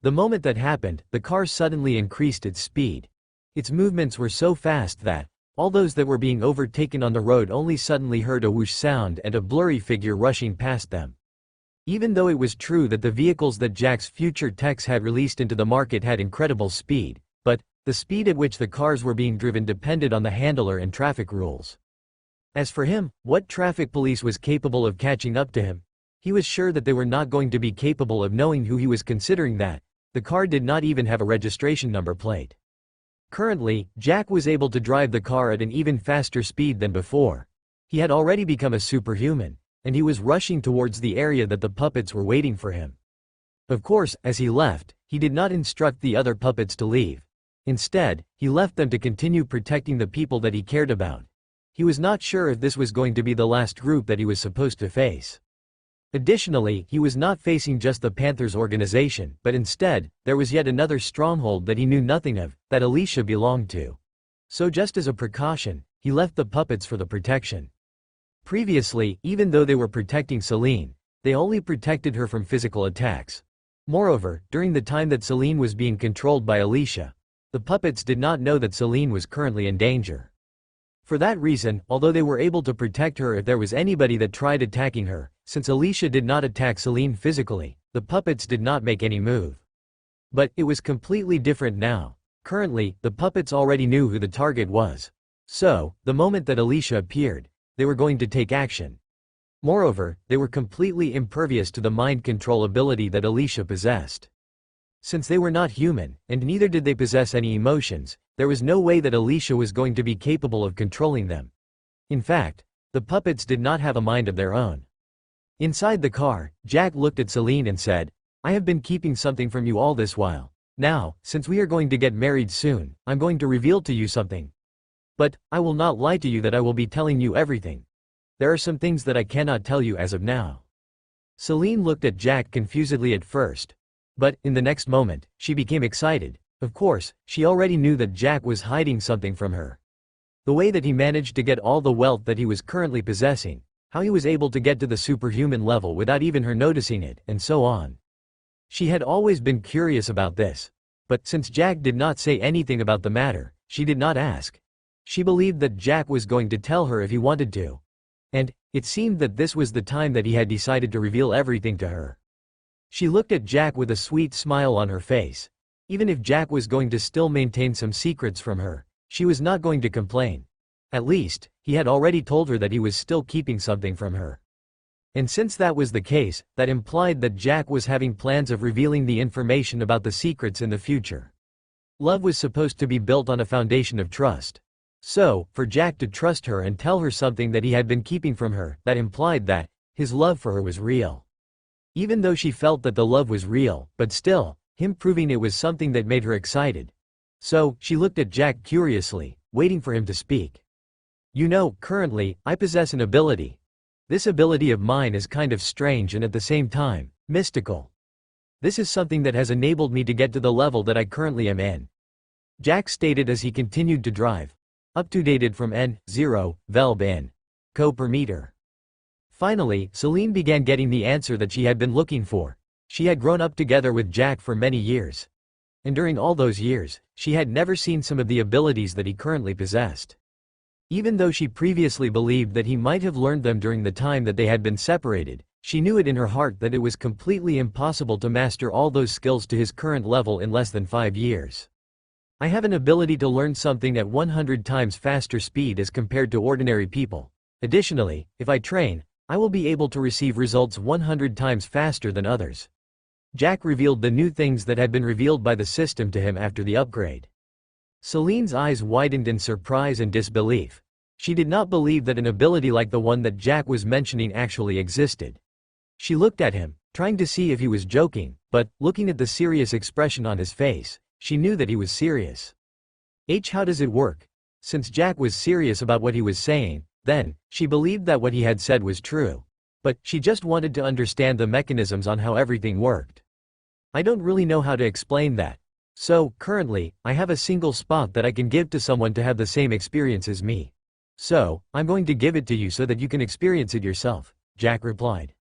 The moment that happened, the car suddenly increased its speed. Its movements were so fast that all those that were being overtaken on the road only suddenly heard a whoosh sound and a blurry figure rushing past them. Even though it was true that the vehicles that Jack's future techs had released into the market had incredible speed, but the speed at which the cars were being driven depended on the handler and traffic rules. As for him, what traffic police was capable of catching up to him? He was sure that they were not going to be capable of knowing who he was, considering that the car did not even have a registration number plate. Currently, Jack was able to drive the car at an even faster speed than before. He had already become a superhuman, and he was rushing towards the area that the puppets were waiting for him. Of course, as he left, he did not instruct the other puppets to leave. Instead, he left them to continue protecting the people that he cared about. He was not sure if this was going to be the last group that he was supposed to face. Additionally, he was not facing just the Panthers organization, but instead, there was yet another stronghold that he knew nothing of, that Alicia belonged to. So just as a precaution, he left the puppets for the protection. Previously, even though they were protecting Celine, they only protected her from physical attacks. Moreover, during the time that Celine was being controlled by Alicia, the puppets did not know that Celine was currently in danger. For that reason, although they were able to protect her if there was anybody that tried attacking her, since Alicia did not attack Celine physically, the puppets did not make any move. But it was completely different now. Currently, the puppets already knew who the target was. So, the moment that Alicia appeared, they were going to take action. Moreover, they were completely impervious to the mind control ability that Alicia possessed. Since they were not human, and neither did they possess any emotions, there was no way that Alicia was going to be capable of controlling them. In fact, the puppets did not have a mind of their own. Inside the car, Jack looked at Celine and said, "I have been keeping something from you all this while. Now, since we are going to get married soon, I'm going to reveal to you something. But, I will not lie to you that I will be telling you everything. There are some things that I cannot tell you as of now." Celine looked at Jack confusedly at first. But, in the next moment, she became excited. Of course, she already knew that Jack was hiding something from her. The way that he managed to get all the wealth that he was currently possessing, how he was able to get to the superhuman level without even her noticing it, and so on. She had always been curious about this. But since Jack did not say anything about the matter, she did not ask. She believed that Jack was going to tell her if he wanted to. And, it seemed that this was the time that he had decided to reveal everything to her. She looked at Jack with a sweet smile on her face. Even if Jack was going to still maintain some secrets from her, she was not going to complain. At least, he had already told her that he was still keeping something from her. And since that was the case, that implied that Jack was having plans of revealing the information about the secrets in the future. Love was supposed to be built on a foundation of trust. So, for Jack to trust her and tell her something that he had been keeping from her, that implied that his love for her was real. Even though she felt that the love was real, but still, him proving it was something that made her excited. So, she looked at Jack curiously, waiting for him to speak. "You know, currently, I possess an ability. This ability of mine is kind of strange and at the same time, mystical. This is something that has enabled me to get to the level that I currently am in," Jack stated as he continued to drive. Updated from N0, Velb in. Co per meter. Finally, Celine began getting the answer that she had been looking for. She had grown up together with Jack for many years. And during all those years, she had never seen some of the abilities that he currently possessed. Even though she previously believed that he might have learned them during the time that they had been separated, she knew it in her heart that it was completely impossible to master all those skills to his current level in less than 5 years. I have an ability to learn something at 100 times faster speed as compared to ordinary people. Additionally, if I train, I will be able to receive results 100 times faster than others. Jack revealed the new things that had been revealed by the system to him after the upgrade. Celine's eyes widened in surprise and disbelief. She did not believe that an ability like the one that Jack was mentioning actually existed. She looked at him, trying to see if he was joking, but, looking at the serious expression on his face, she knew that he was serious. How does it work? Since Jack was serious about what he was saying, then, she believed that what he had said was true. But, she just wanted to understand the mechanisms on how everything worked. I don't really know how to explain that. So, currently, I have a single spot that I can give to someone to have the same experience as me. So, I'm going to give it to you so that you can experience it yourself, Jack replied.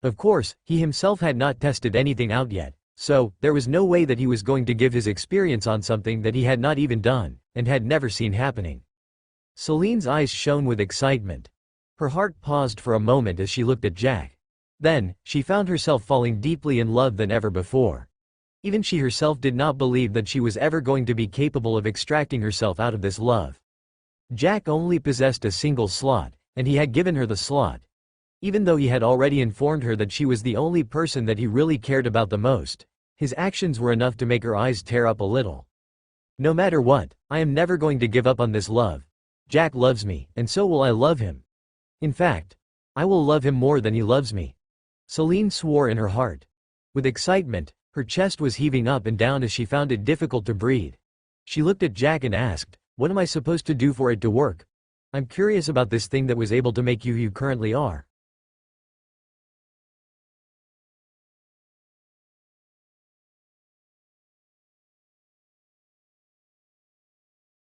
Of course, he himself had not tested anything out yet, so, there was no way that he was going to give his experience on something that he had not even done, and had never seen happening. Celine's eyes shone with excitement. Her heart paused for a moment as she looked at Jack. Then, she found herself falling deeply in love than ever before. Even she herself did not believe that she was ever going to be capable of extracting herself out of this love. Jack only possessed a single slot, and he had given her the slot. Even though he had already informed her that she was the only person that he really cared about the most, his actions were enough to make her eyes tear up a little. No matter what, I am never going to give up on this love. Jack loves me, and so will I love him. In fact, I will love him more than he loves me. Celine swore in her heart. With excitement, her chest was heaving up and down as she found it difficult to breathe. She looked at Jack and asked, "What am I supposed to do for it to work? I'm curious about this thing that was able to make you who you currently are."